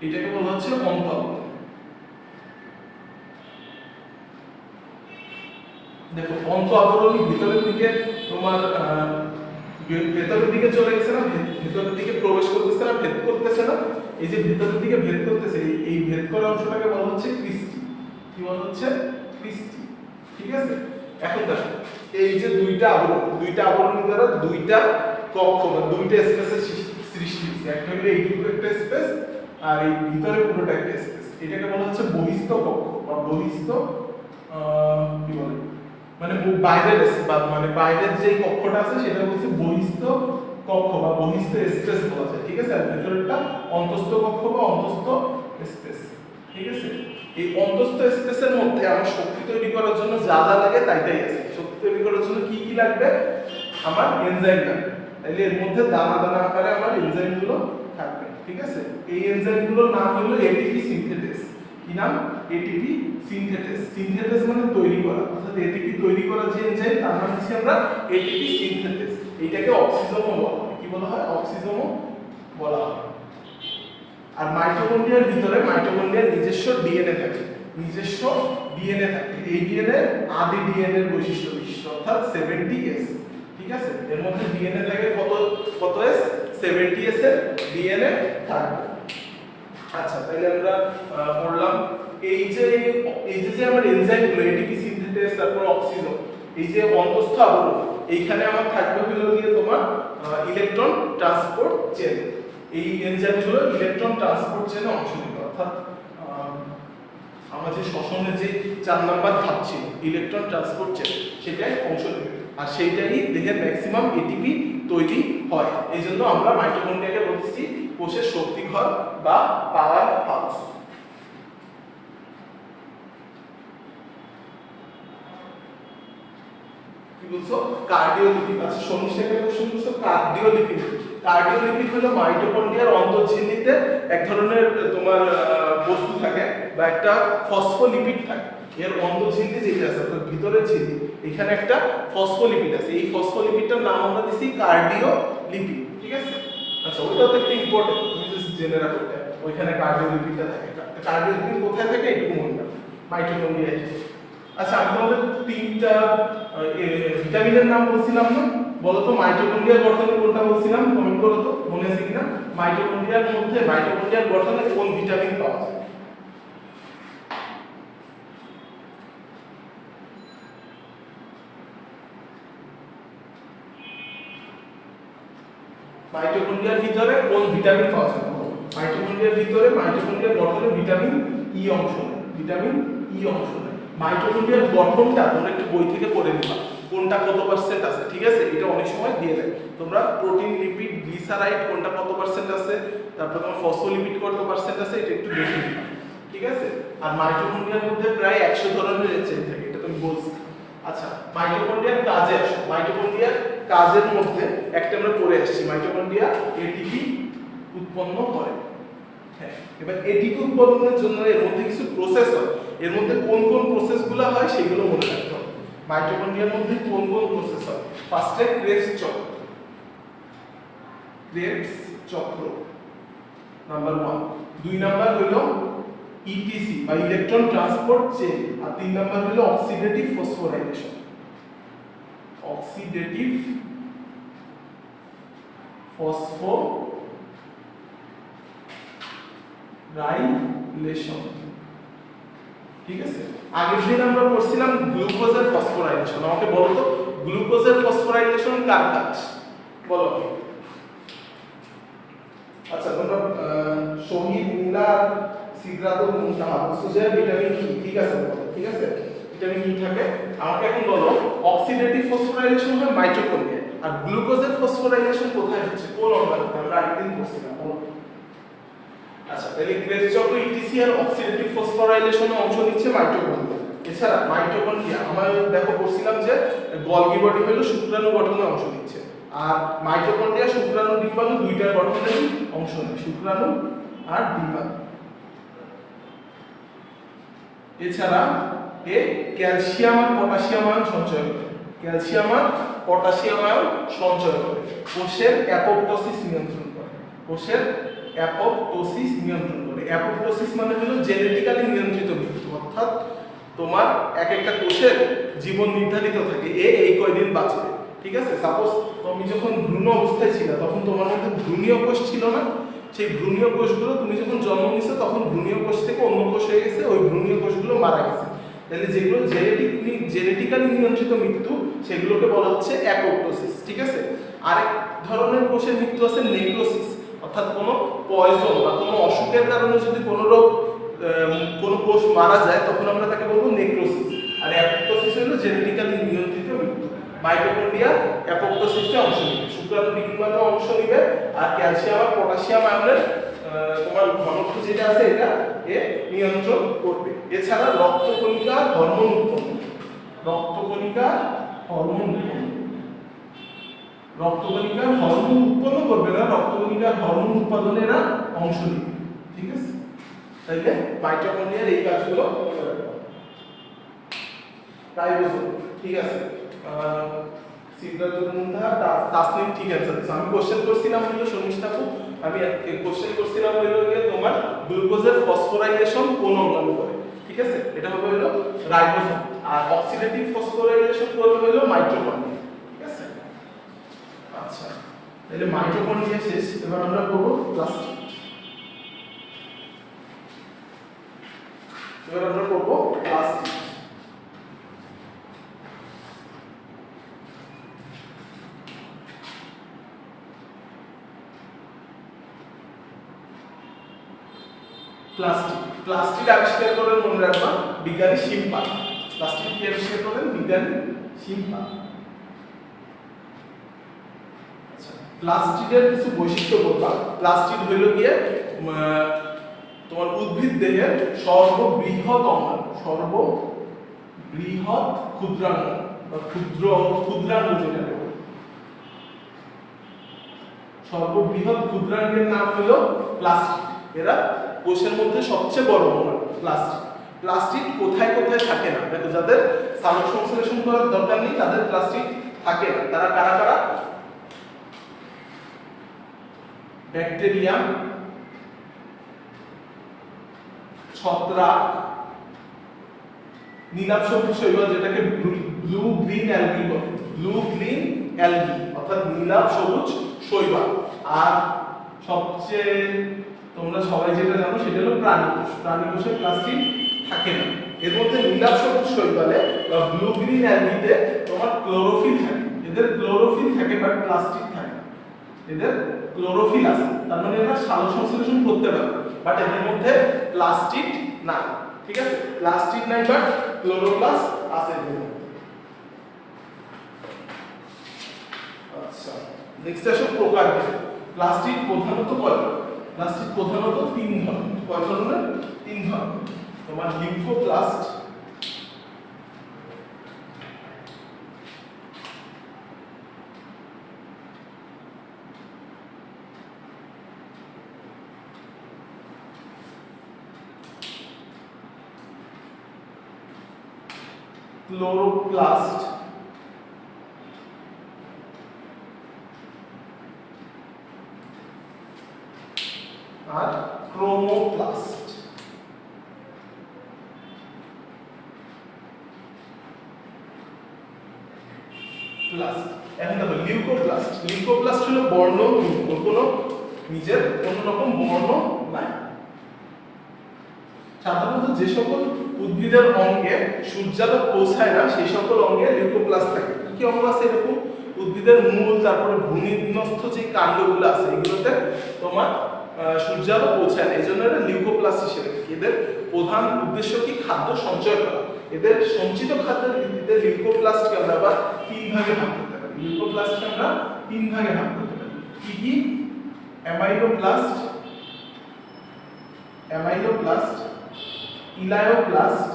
এটাকে বলা হচ্ছে অন্ত আবরণ। দেখো, অন্ত আবরণ ভিতরের দিকে তোমার ভেতরের দিকে চলে গেছে না, ভেতরের দিকে প্রবেশ করতেছে না, ভেদ করতেছে না। এই যে ভেতরের দিকে ভেদ করতেছে, এই ভেদ করা অংশটাকে বলা হচ্ছে ক্রিস্টি। কি বলা হচ্ছে? ক্রিস্টি, ঠিক আছে। এখন দেখো, এই যে দুইটা আবরণ দ্বারা দুইটা কক্ষ বা দুইটা স্পেসের সৃষ্টি হচ্ছে। একটা হলো এইটুকু একটা স্পেস, আর এই ভিতরে পুরোটা একটা স্পেস। এটাকে বলা হচ্ছে বহিস্থ কক্ষ বা বহিস্থ কি বলে, মানে বাইরের মানে বাইরের যে কক্ষটা আছে সেটা হচ্ছে বহিস্থ কক্ষ বা বহিস্থ স্পেস বলা যায়, ঠিক আছে। আর ভেতরেরটা অন্তস্থ কক্ষ বা অন্তস্থ স্পেস, ঠিক আছে। এই অন্তস্থ স্পেসের মধ্যে আমার শক্তি তৈরি করার জন্য যা যা লাগে তাই আছে। শক্তি তৈরি করার জন্য কি কি লাগবে? আমার এনজাইম লাগবে। তাইলে এর মধ্যে দানা দানা আকারে আমার এনজাইমগুলো থাকবে, ঠিক আছে। এই এনজাইমগুলোর নাম হলো এটিপি সিনথেটেস। কি নাম? এটিপি সিনথেটেস। সিনথেটেস মানে তৈরি করা, অর্থাৎ এটিপি তৈরি করা যে এনজাইম তার নাম হচ্ছে আমরা এটিপি সিনথেটেস। এটাকে অক্সিজোমও বলা হয়। কি বলা হয়? অক্সিজোমও বলা হয়। আর মাইটোকন্ড্রিয়ার ভিতরে মাইটোকন্ড্রিয়ার নিজস্ব ডিএনএ থাকে, নিজস্ব ডিএনএ থাকে। এই ডিএনএ আদি ডিএনএ এর বৈশিষ্ট্য বিশিষ্ট, অর্থাৎ 70S, ঠিক আছে। এর মধ্যে ডিএনএ থাকে কত এস? 70S এর ডিএনএ থাকবে। আচ্ছা, তাহলে আমরা পড়লাম এই যে আমার এনজাইমগুলো এটিপি সিনথেটেস, তারপর অক্সিজোম, এই যে অন্তস্থ আবরণ, এইখানে আমার থাকবে হলো গিয়ে তোমার ইলেকট্রন ট্রান্সপোর্ট চেন। এই এনজাইমগুলো ইলেকট্রন ট্রান্সপোর্ট চেনে অংশ নেবে, অর্থাৎ আমার যে শ্বসনের যে 4 নাম্বার ধাপ ছিল ইলেকট্রন ট্রান্সপোর্ট চেন, সেটাই অংশ নেবে। আর সেইটাই দেহের ম্যাক্সিমাম এটিপি তৈরি হয়। এই জন্য আমরা মাইটোকন্ড্রিয়াকে বলছি কোষের শক্তি ঘর বা পাওয়ার হাউস। কি বলছো? কার্ডিওলিপিড। আচ্ছা, সমস্যাটা কোশ্চেন করছো কার্ডিওলিপিড। কার্ডিওলিপিড হলো মাইটোকন্ড্রিয়ার অন্তঃঝিল্লিতে এক ধরনের তোমার বস্তু থাকে বা একটা ফসফোলিপিড থাকে। এর অন্তঃঝিল্লি যেটা আছে অর্থাৎ ভিতরের ঝিল্লি, এখানে একটা ফসফোলিপিড আছে। এই ফসফোলিপিডটার নাম আমরা দিছি কার্ডিওলিপিড, ঠিক আছে। আচ্ছা, ওইটাও তো একটা ইম্পর্টেন্ট, তুমি জাস্ট জেনে রাখো এটা। ওইখানে কার্ডিওলিপিডটা থাকে। কার্ডিওলিপিড কোথায় থাকে এটুকু মনে রাখো, মাইটোকন্ড্রিয়ায়। আচ্ছা, আমি তোমাদের 3টা ভিটামিনের নাম বলছিলাম না? বলো তো মাইটোকন্ড্রিয়ার গঠনে কোনটা বলছিলাম? কমেন্ট করো তো, মনে আছে কিনা? মাইটোকন্ড্রিয়ার মধ্যে মাইটোকন্ড্রিয়ার গঠনে কোন ভিটামিন পাওয়া যায়? মাইটোকন্ড্রিয়ার ভিতরে কোন ভিটামিন পাওয়া যায়? মাইটোকন্ড্রিয়ার ভিতরে মাইটোকন্ড্রিয়ার গঠনে ভিটামিন ই অংশ নেয়, ভিটামিন ই অংশ নেয়। মাইটোকন্ড্রিয়ার গঠনটা তোমরা একটু বই থেকে পড়ে নিবা, কোনটা কত পার্সেন্ট আছে, ঠিক আছে। এটা অনেক সময় দিয়ে দেয়, তোমরা প্রোটিন, লিপিড, গ্লিসারাইড কোনটা কত পার্সেন্ট আছে, তারপর তোমার ফসফোলিপিড কত পার্সেন্ট আছে, এটা একটু দেখে নিবা, ঠিক আছে। আর মাইটোকন্ড্রিয়ার মধ্যে প্রায় 100 ধরনের এনজাইম থাকে, এটা তুমি বলছি। আচ্ছা, মাইটোকন্ড্রিয়ার কাজে আসো। মাইটোকন্ড্রিয়ার কাজের মধ্যে একটা আমরা পড়ে আসছি, মাইটোকন্ড্রিয়া এটিপি উৎপন্ন করে। হ্যাঁ, এবার এটিপি উৎপাদনের জন্য এর মধ্যে কিছু প্রসেস হয়। এর মধ্যে কোন কোন প্রসেসগুলো হয় সেগুলো মনে রাখতে হবে। মাইটোকন্ড্রিয়ার মধ্যে কোন কোন প্রসেস হয় ফার্স্টে ক্রেবস চক্র, ক্রেবস চক্র নাম্বার 1। 2 নাম্বার হলো ইটিসি বা ইলেকট্রন ট্রান্সপোর্ট চেইন, আর 3 নাম্বার হলো অক্সিডেটিভ ফসফোরাইলেশন, অক্সিডেটিভ ফসফোরাইলেশন। ঠিক আছে, আগের দিন আমরা পড়ছিলাম গ্লুকোজের ফসফোরাইলেশন। আমাকে বলো তো গ্লুকোজের ফসফোরাইলেশন কার কাজ বলো। আচ্ছা তোমরা শহীদ নীলা সিদ্ধার্থ মুনতাহা বলছো যে ভিটামিন ই, ঠিক আছে ঠিক আছে, ভিটামিন ই থাকে। আমাকে এখন বলো অক্সিডেটিভ ফসফোরাইলেশন হয় মাইটোকন্ড্রিয়া, আর গ্লুকোজের ফসফোরাইলেশন কোথায় হচ্ছে, কোন অঙ্গাণুতে? আমরা আগের দিন পড়ছিলাম বলো। আচ্ছা তাহলে ক্রেবস চক্র ইটিসি আর অক্সিডেটিভ ফসফোরাইলেশনে অংশ নিচ্ছে মাইটোকন্ড্রিয়া। এছাড়া মাইটোকন্ড্রিয়া আমরা দেখো পড়ছিলাম যে গলগি বডি হলো শুক্রাণু গঠনে অংশ নিচ্ছে, আর মাইটোকন্ড্রিয়া শুক্রাণু ডিম্বাণু দুইটার গঠনেই অংশ নেয়, শুক্রাণু আর ডিম্বাণু। এছাড়া এ ক্যালসিয়াম আর পটাশিয়াম আয়ন সঞ্চয় করে, ক্যালসিয়াম আর পটাশিয়াম আয়ন সঞ্চয় করে, কোষের অ্যাপোপ্টোসিস নিয়ন্ত্রণ করে, কোষের অ্যাপোপ্টোসিস নিয়ন্ত্রণ করে। অ্যাপোপ্টোসিস মানে হলো জেনেটিক্যালি নিয়ন্ত্রিত মৃত্যু, অর্থাৎ তোমার এক একটা কোষের জীবন নির্ধারিত থাকে, এই কয়দিন বাঁচবে। ঠিক আছে, সাপোজ তুমি যখন ভ্রূণ অবস্থায় ছিল তখন তোমার মধ্যে ভ্রূণীয় কোষ ছিল না, সেই ভ্রূণীয় কোষগুলো তুমি যখন জন্ম নিছো তখন ভ্রূণীয় কোষ থেকে অন্য কোষ হয়ে গেছে, ওই ভ্রূণীয় কোষগুলো মারা গেছে। তাহলে যেগুলো জেনেটিক্যালি নিয়ন্ত্রিত মৃত্যু সেগুলোকে বলা হচ্ছে অ্যাপোপ্টোসিস। ঠিক আছে, আরেক ধরনের কোষের মৃত্যু আছে নেক্রোসিস, অর্থাৎ কোনো পয়জন বা কোনো অসুখের কারণে যদি কোনো রোগ কোনো কোষ মারা যায় তখন আমরা তাকে বলবো নেক্রোসিস। আর অ্যাপোপ্টোসিস হলো জেনেটিক্যালি নিয়ন্ত্রিত মৃত্যু। মাইটোকন্ড্রিয়া অ্যাপোপ্টোসিসে অংশ নিবে, শুক্রাণু ডিম্বাণু অংশ নিবে, আর ক্যালসিয়াম আর পটাশিয়াম আয়নের তোমার ঘনত্ব যেটা আছে এটা নিয়ন্ত্রণ করবে। এছাড়া রক্তকণিকার হরমোন উৎপন্ন, রক্তকণিকার হরমোন উৎপন্ন, রক্তকণিকার হরমোন উৎপন্ন করবে না, রক্তকণিকার হরমোন উৎপাদনে এরা অংশ নিবে। ঠিক আছে, তাইলে মাইটোকন্ড্রিয়ার এই কাজগুলো রাইবোসোম। ঠিক আছে, সিদ্ধার্থ মুন্ডা তাসনিম ঠিক অ্যান্সার দিয়েছে। আমি কোশ্চেন করছিলাম হলো শর্মিষ্ঠা আপু, আমি কোশ্চেন করছিলাম হলো যে তোমার গ্লুকোজের ফসফোরাইলেশন কোন অঙ্গাণু করে। ঠিক আছে, এটা হবে হলো রাইবোসোম, আর অক্সিডেটিভ ফসফোরাইলেশন করবে হলো মাইটোকন্ড্রিয়া। ঠিক আছে, আচ্ছা তাহলে মাইটোকন্ড্রিয়া শেষ, এবার আমরা করব প্লাস্টিড। এবার আমরা করব প্লাস্টিড। প্লাস্টিক, প্লাস্টিক আবিষ্কার করেন মনে রাখবা বিজ্ঞানী শিম্পা। প্লাস্টিক কি আবিষ্কার করেন? বিজ্ঞানী শিম্পা। আচ্ছা, প্লাস্টিকের কিছু বৈশিষ্ট্য বলবা। প্লাস্টিক হইল গিয়ে তোমার উদ্ভিদ দেহের সর্ববৃহৎ অঙ্গাণু, সর্ববৃহৎ ক্ষুদ্রাণু বা ক্ষুদ্রাণু যেটা সর্ববৃহৎ ক্ষুদ্রাণুর নাম হলো প্লাস্টিক। এরা কোষের মধ্যে সবচেয়ে বড় অঙ্গাণু প্লাস্টিক। প্লাস্টিক কোথায় কোথায় থাকে না, দেখো যাদের সালোক সংশ্লেষণ করার দরকার নেই তাদের প্লাস্টিক থাকে না। তারা কারা কারা? ব্যাকটেরিয়া, ছত্রাক, নীলাভ সবুজ শৈবাল যেটাকে ব্লু গ্রিন অ্যালগি বলে, ব্লু গ্রিন অ্যালগি অর্থাৎ নীলাভ সবুজ শৈবাল। আর সবচেয়ে তোমরা সবাই যেটা জানো সেটা হলো প্রাণীকোষ। প্রাণীকোষে প্লাস্টিক থাকে না। এর মধ্যে নীলাভ সবুজ শৈবালে বা ব্লু গ্রিন অ্যালগিতে তোমার ক্লোরোফিল থাকে, এদের ক্লোরোফিল থাকে বাট প্লাস্টিক থাকে না। এদের ক্লোরোফিল আছে, তার মানে এরা সালোক সংশ্লেষণ করতে পারে, বাট এদের মধ্যে প্লাস্টিক না। ঠিক আছে, প্লাস্টিক নাই বাট ক্লোরোপ্লাস্ট আছে এদের মধ্যে। আচ্ছা, নেক্সট আসো প্রকার। প্লাস্টিক প্রধানত কয়? প্লাস্টিক প্রধানত তিন ধরনের। কয় ধরনের? তিন ধরনের। তোমার লিউকোপ্লাস্ট, ক্লোরোপ্লাস্ট আর ক্রোমোপ্লাস্ট। প্লাস্ট। এখন দেখো লিউকোপ্লাস্ট। লিউকোপ্লাস্ট হলো বর্ণহীন, কোনো নিজের কোনো রকম বর্ণ নাই। সাধারণত যে সকল উদ্ভিদের অঙ্গে সূর্যালোক পৌঁছায় না সেই সকল অঙ্গে লিউকোপ্লাস্ট থাকে। কি অঙ্গ আছে এরকম? উদ্ভিদের মূল, তারপরে ভূমিস্থ যে কাণ্ডগুলো আছে এগুলোতে তোমার সূর্যালোক পৌঁছায় না, এই জন্য এটা লিউকোপ্লাস্ট হিসেবে। এদের প্রধান উদ্দেশ্য কি? খাদ্য সঞ্চয় করা। এদের সঞ্চিত খাদ্যের ভিত্তিতে লিউকোপ্লাস্টকে আমরা আবার তিন ভাগে ভাগ করতে পারি। লিউকোপ্লাস্টকে আমরা তিন ভাগে ভাগ করতে পারি। কি কি? অ্যামাইলোপ্লাস্ট, ইলায়োপ্লাস্ট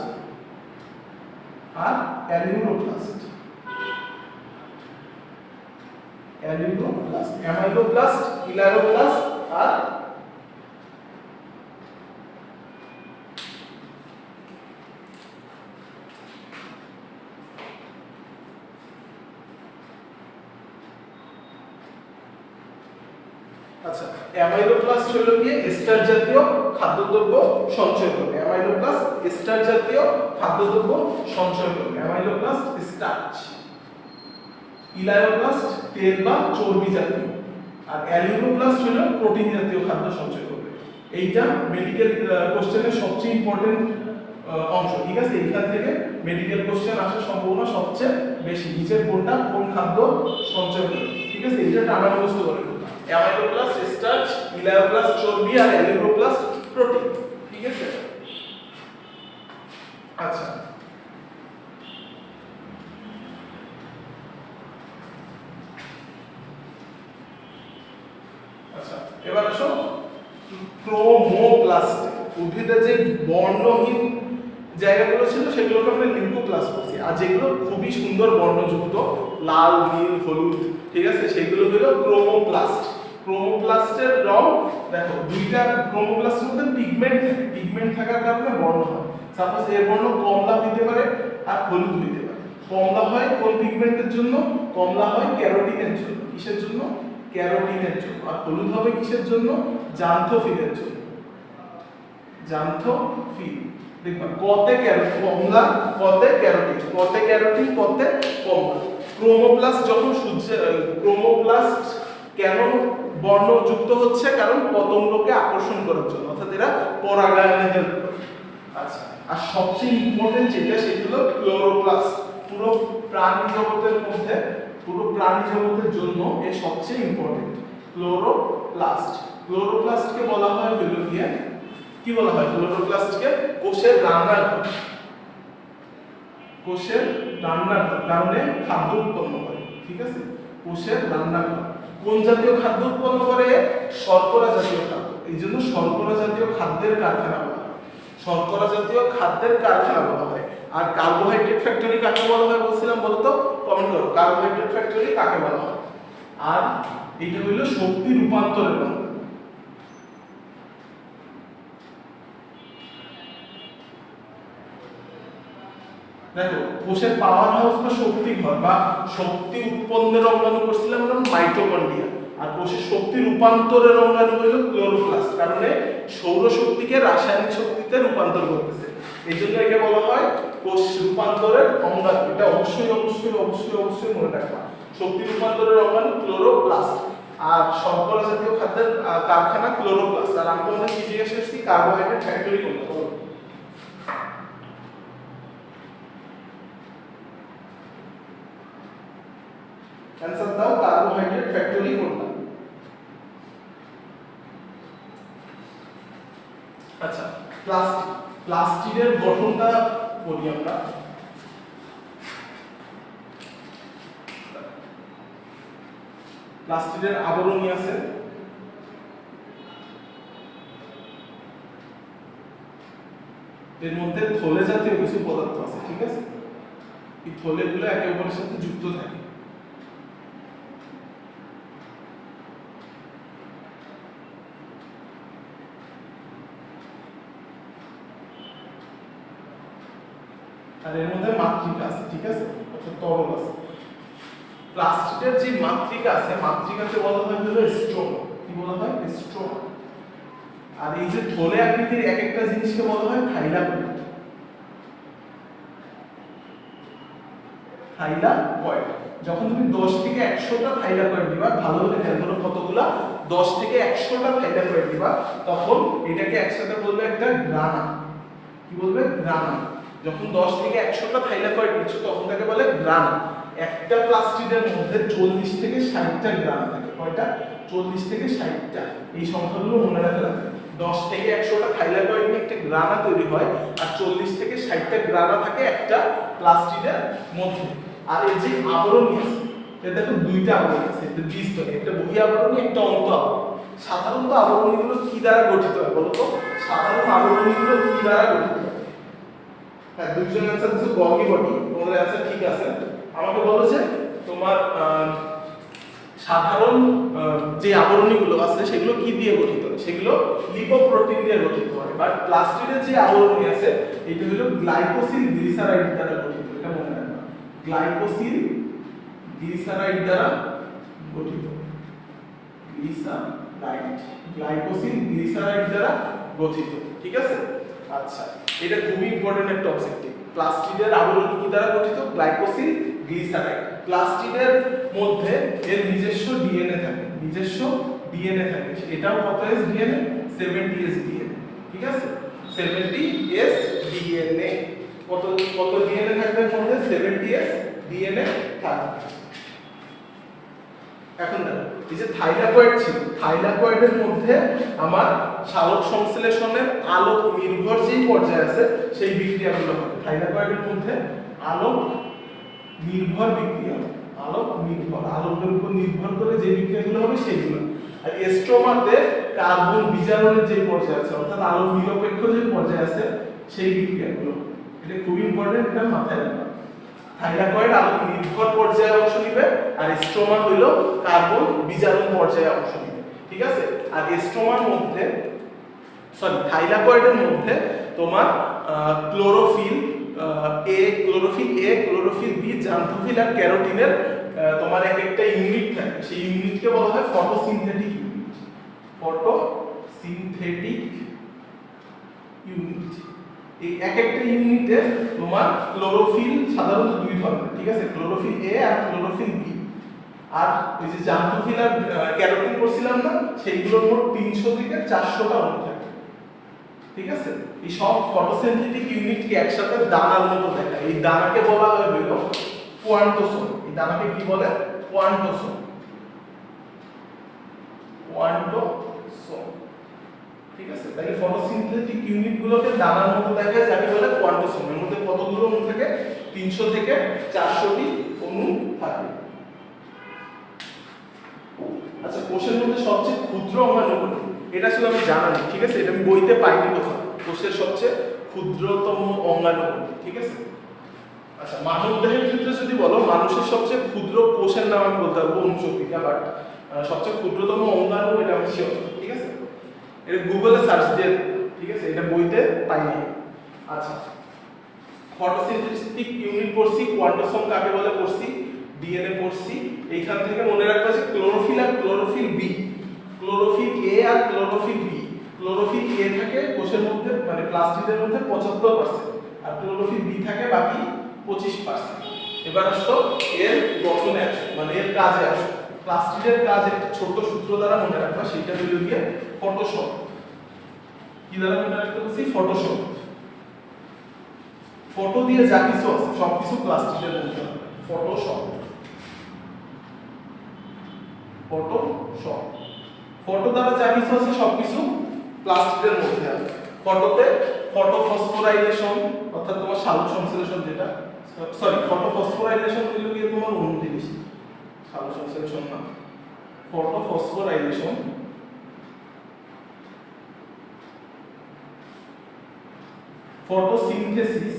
আর অ্যালিউরোপ্লাস্ট। অ্যামাইলোপ্লাস্ট, ইলায়োপ্লাস্ট আর আচ্ছা, অ্যামাইলোপ্লাস্ট হলো কি? এস্টার জাতীয় খাদ্যদ্রব্য সঞ্চয় করে। অ্যামাইলোপ্লাস্ট এস্টার জাতীয় খাদ্যদ্রব্য সঞ্চয় করে। Amyloplast starch. ইলায়োপ্লাস্ট তেল বা চর্বি জাতীয়। আর অ্যালিউরোপ্লাস্ট হলো প্রোটিন জাতীয় খাদ্য সঞ্চয় করবে। এইটা মেডিকেল কোশ্চেনের সবচেয়ে ইম্পর্টেন্ট অংশ, ঠিক আছে? এইখান থেকে মেডিকেল কোশ্চেন আসার সম্ভাবনা সবচেয়ে বেশি। নিচের কোনটা কোন খাদ্য সঞ্চয় করে, ঠিক আছে? এটা টানা মুখস্থ করে। অ্যামাইলোপ্লাস্ট স্টার্চ, ইলায়োপ্লাস্ট চর্বি আর অ্যালিউরোপ্লাস্ট প্রোটিন, ঠিক আছে? আচ্ছা, এবার আসো ক্রোমোপ্লাস্ট। উদ্ভিদের যে বর্ণহীন জায়গাগুলো ছিল সেগুলোকে আমরা লিউকোপ্লাস্ট বলছি, আর যেগুলো খুবই সুন্দর বর্ণযুক্ত লাল, নীল, হলুদ, ঠিক আছে, সেগুলো হলো ক্রোমোপ্লাস্ট। ক্রোমোপ্লাস্টের রং দেখো, দুইটা ক্রোমোপ্লাস্টের মধ্যে পিগমেন্ট থাকে। পিগমেন্ট থাকার কারণে বর্ণ হয়। সাপোজ এর বর্ণ কমলা হইতে পারে আর হলুদ হইতে পারে। কমলা হয় কোন পিগমেন্টের জন্য? কমলা হয় ক্যারোটিনের জন্য। কিসের জন্য? ক্যারোটিনের জন্য। আর হলুদ হবে কিসের জন্য? জান্থোফিলের জন্য। জান্থোফিল। দেখবা কতে ক্যারোটিন, কমলা কতে ক্যারোটিন, কতে ক্যারোটিন কতে কমলা। ক্রোমোপ্লাস্ট যখন ক্রোমোপ্লাস্ট কেন বর্ণযুক্ত হচ্ছে? কারণ পতঙ্গকে আকর্ষণ করার জন্য, অর্থাৎ এরা পরাগায়নে হেল্প করে। আচ্ছা, আর সবচেয়ে ইম্পর্টেন্ট যেটা সেটা হলো ক্লোরোপ্লাস্ট। পুরো প্রাণী জগতের মধ্যে, পুরো প্রাণী জগতের জন্য এর সবচেয়ে ইম্পর্টেন্ট ক্লোরোপ্লাস্ট। ক্লোরোপ্লাস্টকে বলা হয় হলো কি বলা হয়? ক্লোরোপ্লাস্টকে কোষের রান্নাঘর। কোষের রান্নাঘর, কারণে খাদ্য উৎপন্ন করে, ঠিক আছে? কোষের রান্নাঘর। কোন জাতীয় খাদ্য উৎপন্ন করে? শর্করা জাতীয় খাদ্য। এই জন্য শর্করা জাতীয় খাদ্যের কারখানা বলা হয়। শর্করা জাতীয় খাদ্যের কারখানা বলা হয়। আর কার্বোহাইড্রেট ফ্যাক্টরি কাকে বলা হয় বলছিলাম? বলো তো, কমেন্ট করো। কার্বোহাইড্রেট ফ্যাক্টরি কাকে বলা হয়? আর এটা হলো শক্তি রূপান্তরের অঙ্গ। দেখো, কোষের পাওয়ার হাউস বা শক্তি ঘর বা শক্তি উৎপন্নের অঙ্গাণু করছিলাম আমরা মাইটোকন্ড্রিয়া। আর কোষের শক্তি রূপান্তরের অঙ্গাণু হলো ক্লোরোপ্লাস্ট, কারণে সৌর শক্তিকে রাসায়নিক শক্তিতে রূপান্তর করতেছে। এই জন্য একে বলা হয় কোষ রূপান্তরের অঙ্গাণু। এটা অবশ্যই অবশ্যই অবশ্যই অবশ্যই মনে রাখবা। শক্তি রূপান্তরের অঙ্গাণু ক্লোরোপ্লাস্ট। আর শর্করা জাতীয় খাদ্যের কারখানা ক্লোরোপ্লাস্ট। আর আমি তোমাদের কি জিজ্ঞেস করছি? কার্বোহাইড্রেট ফ্যাক্টরি কোনটা? বলো। आंसर দাও, কার্বোহাইড্রেট ফ্যাক্টরি কোনটা? আচ্ছা, প্লাস্টিক। প্লাস্টিকের গঠনটা বলি আমরা। প্লাস্টিকের আবরণী আছে, এর মধ্যে থলে জাতীয় কিছু পদার্থ আছে, ঠিক আছে? এই থলেগুলো একে অপরের সাথে যুক্ত থাকে। আর এর মধ্যে মাতৃকা আছে, ঠিক আছে, অর্থাৎ তরল আছে। প্লাস্টিকের যে মাতৃকা আছে, মাতৃকাকে বলা হয় হলো স্ট্রোমা। কি বলা হয়? স্ট্রোমা। আর এই যে থলে আকৃতির এক একটা জিনিসকে বলা হয় থাইলাকয়েড। থাইলাকয়েড। যখন তুমি 10 থেকে 100টা থাইলাকয়েড দিবা, ভালো করে খেয়াল করো কতগুলা, 10 থেকে 100টা থাইলাকয়েড দিবা, তখন এটাকে একসাথে বলবে একটা গ্রানা। কি বলবে? গ্রানা। যখন 10 থেকে 100টা থাইলাকয়েড দিচ্ছ তখন তাকে বলে গ্রানা। একটা প্লাস্টিডের মধ্যে 40 থেকে 60টা গ্রানা থাকে। কয়টা? 40 থেকে 60টা। এই সংখ্যাগুলো মনে রাখতে হবে। 10 থেকে 100টা থাইলাকয়েড নিয়ে একটা গ্রানা তৈরি হয়, আর 40 থেকে 60টা গ্রানা থাকে একটা প্লাস্টিডের মধ্যে। আর এই যে আবরণী আছে, এটা দেখো দুইটা আবরণী আছে, একটা দ্বিস্তরী, একটা বহি আবরণী, একটা অন্ত আবরণী। সাধারণত আবরণীগুলো কি দ্বারা গঠিত হয় বলো তো? সাধারণ আবরণীগুলো কি দ্বারা গঠিত হয়? হ্যাঁ, দুইজন অ্যান্সার দিচ্ছে গলগি বডি, তোমাদের অ্যান্সার ঠিক আছে। আমাকে বলো যে তোমার সাধারণ যে আবরণীগুলো আছে সেগুলো কি দিয়ে গঠিত হয়? সেগুলো লিপোপ্রোটিন দিয়ে গঠিত হয়। বাট প্লাস্টিডের যে আবরণী আছে এটা হলো গ্লাইকোসিল গ্লিসারাইড দ্বারা গঠিত। এটা মনে রাখবা, গ্লাইকোসিল গ্লিসারাইড দ্বারা গঠিত। গ্লিসারাইড, গ্লাইকোসিল গ্লিসারাইড দ্বারা গঠিত। ঠিক আছে? আচ্ছা, এটা খুবই ইম্পর্টেন্ট একটা অবজেক্টিভ। প্লাস্টিডের আবরণী কি দ্বারা গঠিত? গ্লাইকোসিল গ্লিসারাইড। প্লাস্টিডের মধ্যে এর নিজস্ব ডিএনএ থাকে, নিজস্ব ডিএনএ থাকে। এটাও কত এস ডিএনএ? 70s DNA. ঠিক আছে? 70s DNA. কত কত ডিএনএ থাকবে এর মধ্যে? 70s ডিএনএ থাকবে। এখন দেখো, এই যে থাইলাকয়েড ছিল, থাইলাকয়েডের মধ্যে আমার সালোক সংশ্লেষণের আলোক নির্ভর যেই পর্যায়ে আছে সেই বিক্রিয়াগুলো হবে। থাইলাকয়েডের মধ্যে আলোক নির্ভর বিক্রিয়া, আলোক নির্ভর, আলোকের উপর নির্ভর করে যে বিক্রিয়াগুলো হবে সেগুলো। আর এস্ট্রোমাতে কার্বন বিজারণের যে পর্যায়ে আছে, অর্থাৎ আলোক নিরপেক্ষ যে পর্যায়ে আছে সেই বিক্রিয়াগুলো। এটা খুব ইম্পর্টেন্ট, এটা মাথায় রাখবা। থাইলাকয়েড আলোক নির্ভর পর্যায়ে অংশ নিবে, আর স্ট্রোমা হলো কার্বন বিজারণ পর্যায়ে অংশ নিবে। ঠিক আছে? আর স্ট্রোমার মধ্যে, সরি, থাইলাকয়েডের মধ্যে তোমার ক্লোরোফিল এ, ক্লোরোফিল বি, জান্থোফিল আর ক্যারোটিনের তোমার এক একটা ইউনিট থাকে। সেই ইউনিটকে বলা হয় ফটোসিনথেটিক ইউনিট। Photosynthetic unit. এই এক একটা ইউনিটে তোমার ক্লোরোফিল সাধারণত দুই ধরনের। ঠিক আছে? ক্লোরোফিল এ আর ক্লোরোফিল বি। আর ওই যে জান্থোফিল আর ক্যারোটিন পড়ছিলাম না, সেইগুলোর মোট 300 থেকে 400টা অণু থাকে। ঠিক আছে? এই সব ফটোসিনথেটিক ইউনিটকে একসাথে দানার মতো দেখায়। এই দানাকে বলা হয় হলো কোয়ান্টোসোম। এই দানাকে কি বলে? কোয়ান্টোসোম। কোয়ান্টোসোম। ঠিক আছে? তাহলে ফটোসিনথেটিক ইউনিটগুলোকে দানার মতো দেখায়, যাকে বলে কোয়ান্টোসোম। এর মধ্যে কতগুলো অণু থাকে? 300 থেকে 400টি অণু থাকে। আচ্ছা, কোষের মধ্যে সবচেয়ে ক্ষুদ্র অঙ্গাণু কোনটি? এটা আসলে আমি জানা নেই। ঠিক আছে? এটা আমি বইতে পাইনি কোথাও। কোষের সবচেয়ে ক্ষুদ্রতম অঙ্গাণু কোনটি? ঠিক আছে? আচ্ছা, মানব দেহের ক্ষেত্রে যদি বলো, মানুষের সবচেয়ে ক্ষুদ্র কোষের নাম আমি বলতে পারবো অনুচক্রিকা, বাট সবচেয়ে ক্ষুদ্রতম অঙ্গাণু এটা আমি শিওর। ঠিক আছে? এটা গুগলে সার্চ দিয়ে, ঠিক আছে, এটা বইতে পাইনি। আচ্ছা, ফটোসিনথেটিক ইউনিট পড়ছি, কোয়ান্টোসোম কাকে বলে পড়ছি, ডিএনএ পড়ছি। এইখান থেকে মনে রাখবা যে ক্লোরোফিল আর ক্লোরোফিল বি, ক্লোরোফিল এ আর ক্লোরোফিল বি। ক্লোরোফিল এ থাকে কোষের মধ্যে, মানে প্লাস্টিডের মধ্যে 75%, আর ক্লোরোফিল বি থাকে বাকি 25%। এবার আসো এর গঠনে আসো, মানে এর কাজে আসো। প্লাস্টিডের কাজ একটা ছোট সূত্র দ্বারা মনে রাখবা, সেটা হলো গিয়ে ফটোশপ। কি দ্বারা মনে রাখতে বলছি? ফটোশপ। ফটো দিয়ে যা কিছু আছে সবকিছু প্লাস্টিডের মধ্যে হবে। Photoshop, Photoshop. ফটো দ্বারা যা কিছু আছে সবকিছু প্লাস্টিডের মধ্যে আছে। ফটোতে ফটোফসফোরাইলেশন, অর্থাৎ তোমার সালোক সংশ্লেষণ, যেটা, সরি, ফটোফসফোরাইলেশন হলো গিয়ে তোমার অন্য জিনিস, সালোক সংশ্লেষণ না, ফটোফসফোরাইলেশন। Photosynthesis,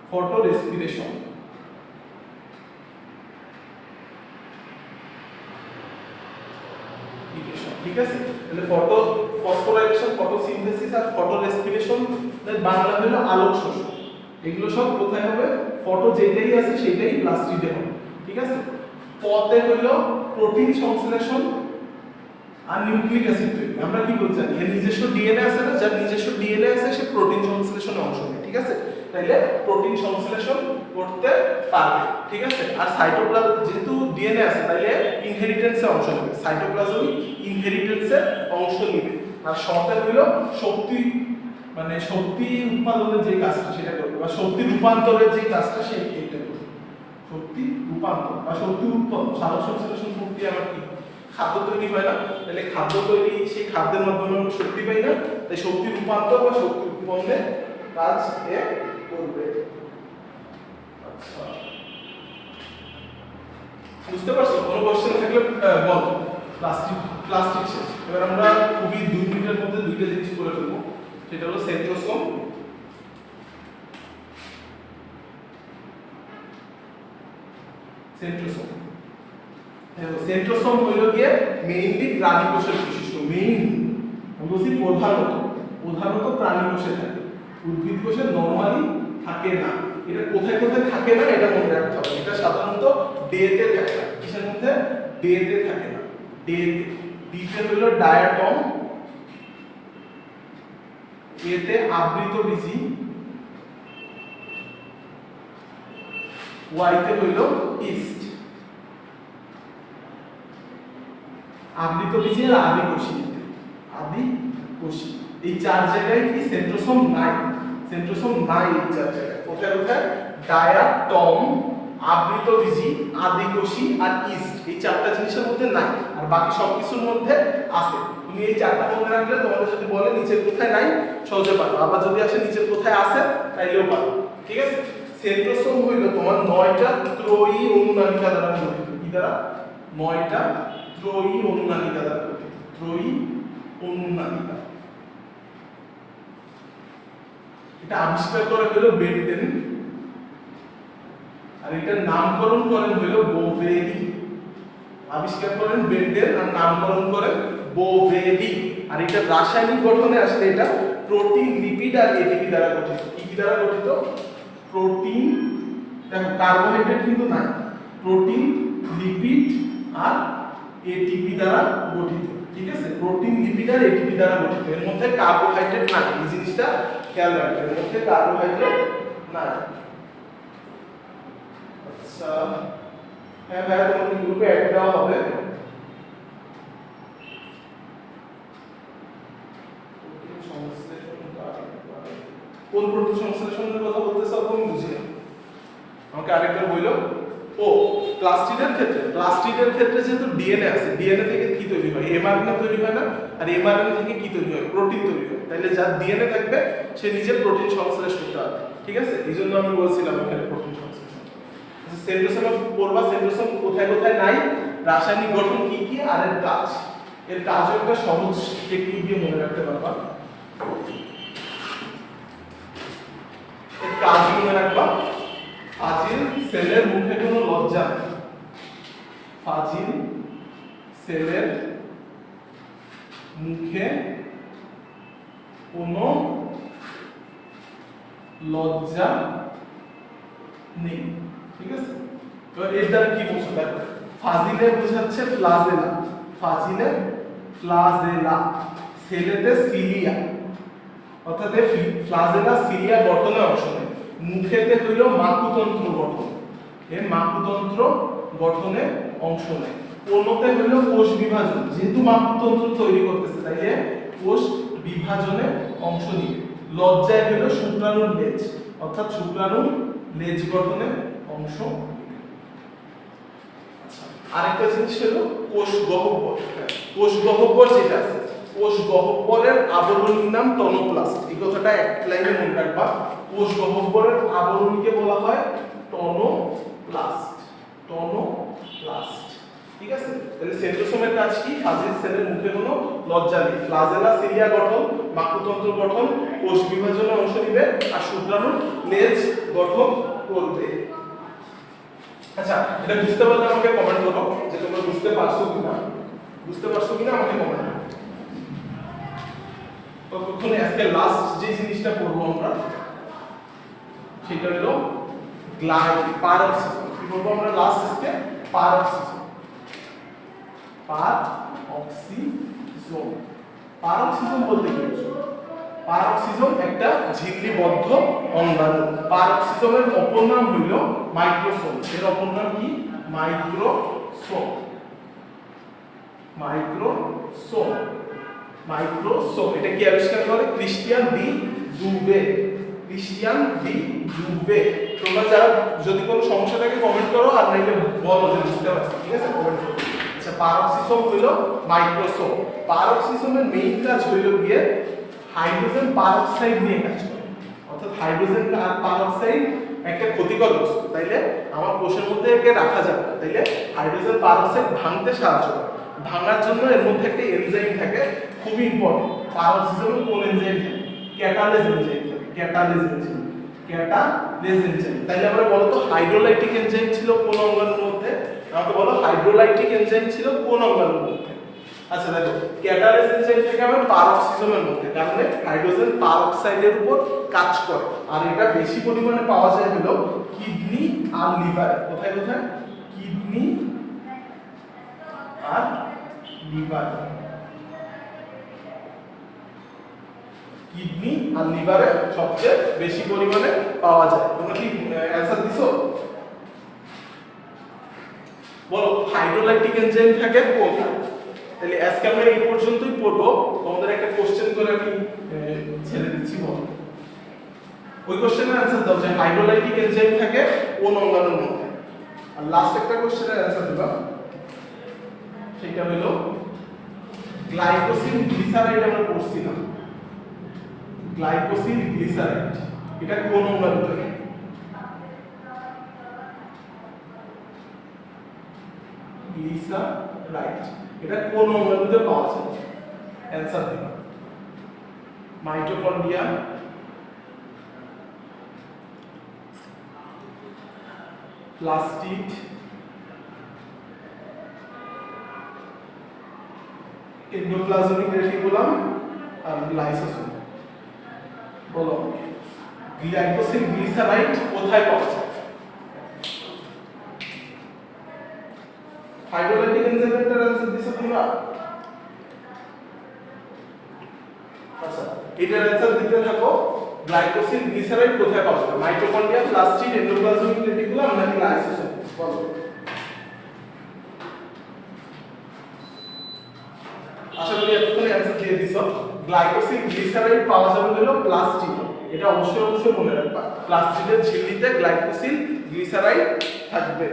photo respiration. ঠিক আছে? তাহলে ফটো ফসফোরাইলেশন, ফটোসিনথেসিস আর ফটো রেসপিরেশন বাংলা হলো আলোক শোষণ। এগুলো সব কোথায় হবে? ফটো যেটাই আছে সেটাই প্লাস্টিডে হবে। ঠিক আছে? পতে হলো প্রোটিন সংশ্লেষণ আর নিউক্লিক অ্যাসিড তৈরি। আমরা কি বলছি এর নিজস্ব ডিএনএ আছে না, যার নিজস্ব ডিএনএ আছে সে প্রোটিন সংশ্লেষণে অংশ নেয়, ঠিক আছে? তাইলে প্রোটিন সংশ্লেষণ করতে পারবে, ঠিক আছে? আর সাইটোপ্লাজম যেহেতু ডিএনএ আছে তাইলে ইনহেরিটেন্সে অংশ নেবে, সাইটোপ্লাজমিক ইনহেরিটেন্সে অংশ নেবে। আর শর্তে হলো শক্তি মানে শক্তি উৎপাদনের যে কাজটা সেটা করবে, বা শক্তি রূপান্তরের যে কাজটা সেইটা করবে। শক্তি রূপান্তর বা শক্তি উৎপন্ন, সালোক সংশ্লেষণ প্রক্রিয়া আবার কি খাদ্য তৈরি হয় না, তাহলে খাদ্য তৈরি সেই খাদ্যের মাধ্যমে আমরা শক্তি পাই না, তাই শক্তি রূপান্তর বা শক্তি উৎপন্নে কাজ এ করবে। আচ্ছা, বুঝতে পারছো? কোনো কোশ্চেন থাকলে বল। প্লাস্টিক শেষ। এবার আমরা খুবই 2 মিনিটের মধ্যে দুইটা জিনিস করে ফেলবো, সেটা হলো সেন্ট্রোসোম। সেন্ট্রোসোম হইল গিয়ে মেইনলি প্রাণী কোষের বৈশিষ্ট্য, প্রধানত প্রাণী কোষে থাকে, উদ্ভিদ কোষে নরমালি থাকে না। এটা কোথায় কোথায় থাকে না এটা মনে রাখতে হবে। এটা সাধারণত ডেতে থাকে না। কিসের মধ্যে? ডেতে থাকে না। ডিতে হলো ডায়াটম, এতে আবৃত বীজি, ওয়াইতে হইল ইস্ট। আবৃত বীজি আর আদিকোষী, এই চার জায়গায় কি সেন্ট্রোসোম নাই, এই চার জায়গায়। কোথায় কোথায়? ডায়াটম, আবৃত বীজি, আদিকোষী আর ইস্ট, এই চারটা জিনিসের মধ্যে নাই, আর বাকি সবকিছুর মধ্যে আছে। তুমি এই চারটা মনে রাখলে তোমাদের যদি বলে নিচের কোথায় নাই সহজে পারো, আবার যদি আসে নিচের কোথায় আছে তাইলেও পারো, ঠিক আছে? সেন্ট্রোসোম হইল তোমার 9টা ত্রয়ী অনুনালিকা দ্বারা গঠিত। কি দ্বারা? 9টা ত্রয়ী অনুনালিকা দ্বারা গঠিত। ত্রয়ী অনুনালিকা। এটা আবিষ্কার করা হলো বেন্ডেন, আর এটার নামকরণ করেন হলো বোভেরি। আবিষ্কার করেন বেন্ডেন আর নামকরণ করেন বোভেরি। আর এটা রাসায়নিক গঠনে আসলে এটা প্রোটিন, লিপিড আর এটিপি দ্বারা গঠিত। কি দ্বারা গঠিত? প্রোটিন, দেখো কার্বোহাইড্রেট কিন্তু নাই, প্রোটিন, লিপিড আর এটিপি দ্বারা গঠিত, ঠিক আছে? প্রোটিন, লিপিড আর এটিপি দ্বারা গঠিত। এর মধ্যে কার্বোহাইড্রেট নাই, এই জিনিসটা খেয়াল রাখবে, এর মধ্যে কার্বোহাইড্রেট নাই। আচ্ছা, হ্যাঁ ভাই, তোমাদের গ্রুপে অ্যাড দেওয়া হবে। কোন প্রোটিন সংশ্লেষণের কথা বলতেছ তুমি বুঝি না, আমাকে আরেকবার বইলো। ও প্লাস্টিডের ক্ষেত্রে যেহেতু ডিএনএ আছে, ডিএনএ থেকে কি তৈরি হয়? এমআরএনএ তৈরি হয় না, আর এমআরএনএ থেকে কি তৈরি হয়? প্রোটিন তৈরি হয়। তাহলে যার ডিএনএ থাকবে সে নিজে প্রোটিন সংশ্লেষ করতে পারবে, ঠিক আছে? এই জন্য আমি বলছিলাম এখানে প্রোটিন সংশ্লেষণ। সেন্ট্রোসোম পড়বা, সেন্ট্রোসোম কোথায় কোথায় নাই, রাসায়নিক গঠন কি কি, আর এর কাজও একটা সহজ টেকনিক দিয়ে মনে রাখতে পারবা। এর কাজ মনে রাখবা, ফাজিল সেলের মুখে কোনো লজ্জা নেই, ফাজিল সেলের মুখে কোনো লজ্জা নেই, ঠিক আছে? এবার এর দ্বারা কি বুঝছো? দেখো, ফাজিলে বোঝাচ্ছে ফ্লাজেলা, ফাজিলে ফ্লাজেলা, সেলেতে সিলিয়া, অর্থাৎ ফ্লাজেলা সিলিয়া গঠনে অংশ নেয়। মুখেতে হইল মাকুতন্ত্র গঠন, মাকুতন্ত্র গঠনে অংশ নেয়। কোনতে হইল কোষ বিভাজন, যেহেতু মাকুতন্ত্র তৈরি করতেছে তাইলে কোষ বিভাজনে অংশ নিবে। লজ্জায় হইল শুক্রাণুর লেজ, অর্থাৎ শুক্রাণুর লেজ গঠনে অংশ নিবে। আচ্ছা, আরেকটা জিনিস হলো কোষ গহ্বর। কোষ গহ্বর যেটা আছে, কোষ গহ্বরের আবরণীর নাম টনোপ্লাস্ট। এই কথাটা এক লাইনে মনে রাখবা, কোষ গহ্বরের আবরণীকে বলা হয় টনোপ্লাস্ট, ঠিক আছে? তাহলে সেন্ট্রোসোমের কাজ কি? ফাজিল সেলের মুখে কোনো লজ্জা নেই, ফ্লাজেলা সিলিয়া গঠন, মাকুতন্ত্র গঠন, কোষ বিভাজনে অংশ নিবে, আর শুক্রাণুর লেজ গঠন করবে। আচ্ছা, এটা বুঝতে পারলে আমাকে কমেন্ট করো যে তোমরা বুঝতে পারছো কিনা, আমাকে কমেন্ট করো। ততক্ষণে আজকে লাস্ট যে জিনিসটা পড়বো আমরা সেটা হলো গ্লাইড পারক্সিজম। কি পড়বো আমরা লাস্ট আজকে? পারঅক্সিজম। পারঅক্সিজম, পারঅক্সিজম বলতে কি বোঝো? পারঅক্সিজম একটা ঝিল্লিবদ্ধ অঙ্গাণু। পারঅক্সিজমের অপর নাম হইল মাইক্রোসোম। এর অপর নাম কি? মাইক্রোসোম। মাইক্রোসোম, মাইক্রোসোম। এটা কি আবিষ্কার করে? ক্রিস্টিয়ান ডি ডুবে। ক্রিস্টিয়ান ডি ডুবে। তোমরা যারা যদি কোনো সমস্যা থাকে কমেন্ট করো, আর নাইলে বলো যে বুঝতে পারছি, ঠিক আছে? কমেন্ট করো। আচ্ছা, পারঅক্সিজম হইল মাইক্রোসোম। পারঅক্সিজমের মেইন কাজ হইল গিয়ে হাইড্রোজেন পারঅক্সাইড নিয়ে কাজ করে। অর্থাৎ হাইড্রোজেন পারঅক্সাইড একটা ক্ষতিকর বস্তু, তাইলে আমার কোষের মধ্যে একে রাখা যাবে, তাইলে হাইড্রোজেন পারঅক্সাইড ভাঙতে সাহায্য করে। ভাঙার জন্য এর মধ্যে একটা এনজাইম থাকে, খুবই ইম্পর্টেন্ট। পারঅক্সিজমে কোন এনজাইম থাকে? ক্যাটালেজ এনজাইম থাকে। Catalase enzyme, catalase enzyme. তাইলে আমরা বলো তো হাইড্রোলাইটিক এনজাইম ছিল কোন অঙ্গাণুর মধ্যে? আমাকে বলো হাইড্রোলাইটিক এনজাইম ছিল কোন অঙ্গাণুর মধ্যে? আচ্ছা দেখো, ক্যাটালেজ এনজাইম থেকে আমরা পারঅক্সিজমের মধ্যে, কারণ হাইড্রোজেন পারঅক্সাইডের উপর কাজ করে। আর এটা বেশি পরিমাণে পাওয়া যায় হলো কিডনি আর লিভারে। কোথায় কোথায়? কিডনি আর লিভার। কিডনি আর লিভারে সবচেয়ে বেশি পরিমাণে পাওয়া যায়। তোমরা কি অ্যানসার দিছো? বলো হাইড্রোলাইটিক এনজাইম থাকে কোথায়? তাহলে আজকে আমরা এই পর্যন্তই পড়বো। তোমাদের একটা কোশ্চেন করে আমি ছেড়ে দিচ্ছি, বলো ওই কোশ্চেনের অ্যানসার দাও যে হাইড্রোলাইটিক এনজাইম থাকে কোন অঙ্গাণুর মধ্যে। আর লাস্ট একটা কোশ্চেনের অ্যানসার দিবা, সেটা হলো গ্লাইকোসিল গ্লিসারাইড। আমরা পড়ছিলাম গ্লাইকোসিল গ্লিসারাইড, এটা কোন অঙ্গাণু থাকে? গ্লিসারাইড, এটা কোন অঙ্গাণুতে পাওয়া যায়? অ্যানসার দিবা। মাইটোকন্ড্রিয়া, প্লাস্টিড, এন্ডোপ্লাজমিক রেটিকুলাম আর লাইসোসোম। বলো গ্লাইকোসিল গ্লিসারাইড কোথায় পাওয়া যায়? হাইড্রোলাইটিক এনজাইমের অ্যানসার দিছো তোমরা? আচ্ছা, এটার অ্যানসার দিতে থাকো। গ্লাইকোসিল গ্লিসারাইড কোথায় পাওয়া যায়? মাইটোকন্ড্রিয়া, প্লাস্টিড, এন্ডোপ্লাজমিক রেটিকুলাম নাকি লাইসোসোম? বলো। আশা করি এতক্ষণে অ্যানসার দিয়ে দিছো। গ্লাইকোসিল গ্লিসারাইড পাওয়া যাবে হলো প্লাস্টিড। এটা অবশ্যই অবশ্যই মনে রাখবা, প্লাস্টিডের ঝিল্লিতে গ্লাইকোসিল গ্লিসারাইড থাকবে।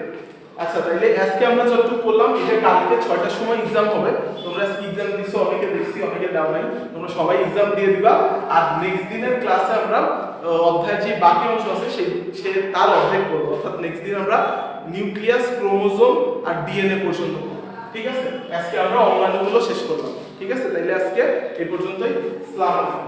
আচ্ছা, তাইলে আজকে আমরা যতটুকু করলাম, এটা কালকে 6টার সময় এক্সাম হবে। তোমরা আজকে এক্সাম দিছো, অনেকে দেখছি, অনেকে দাও নাই। তোমরা সবাই এক্সাম দিয়ে দিবা। আর নেক্সট দিনের ক্লাসে আমরা অধ্যায়ের যে বাকি অংশ আছে সেই তার অধ্যায় করব। অর্থাৎ নেক্সট দিন আমরা নিউক্লিয়াস, ক্রোমোজোম আর ডিএনএ পর্যন্ত করব। ঠিক আছে? আজকে আমরা অঙ্গাণুগুলো শেষ করলাম। ঠিক আছে? তাইলে আজকে এই পর্যন্তই। আসসালামু আলাইকুম।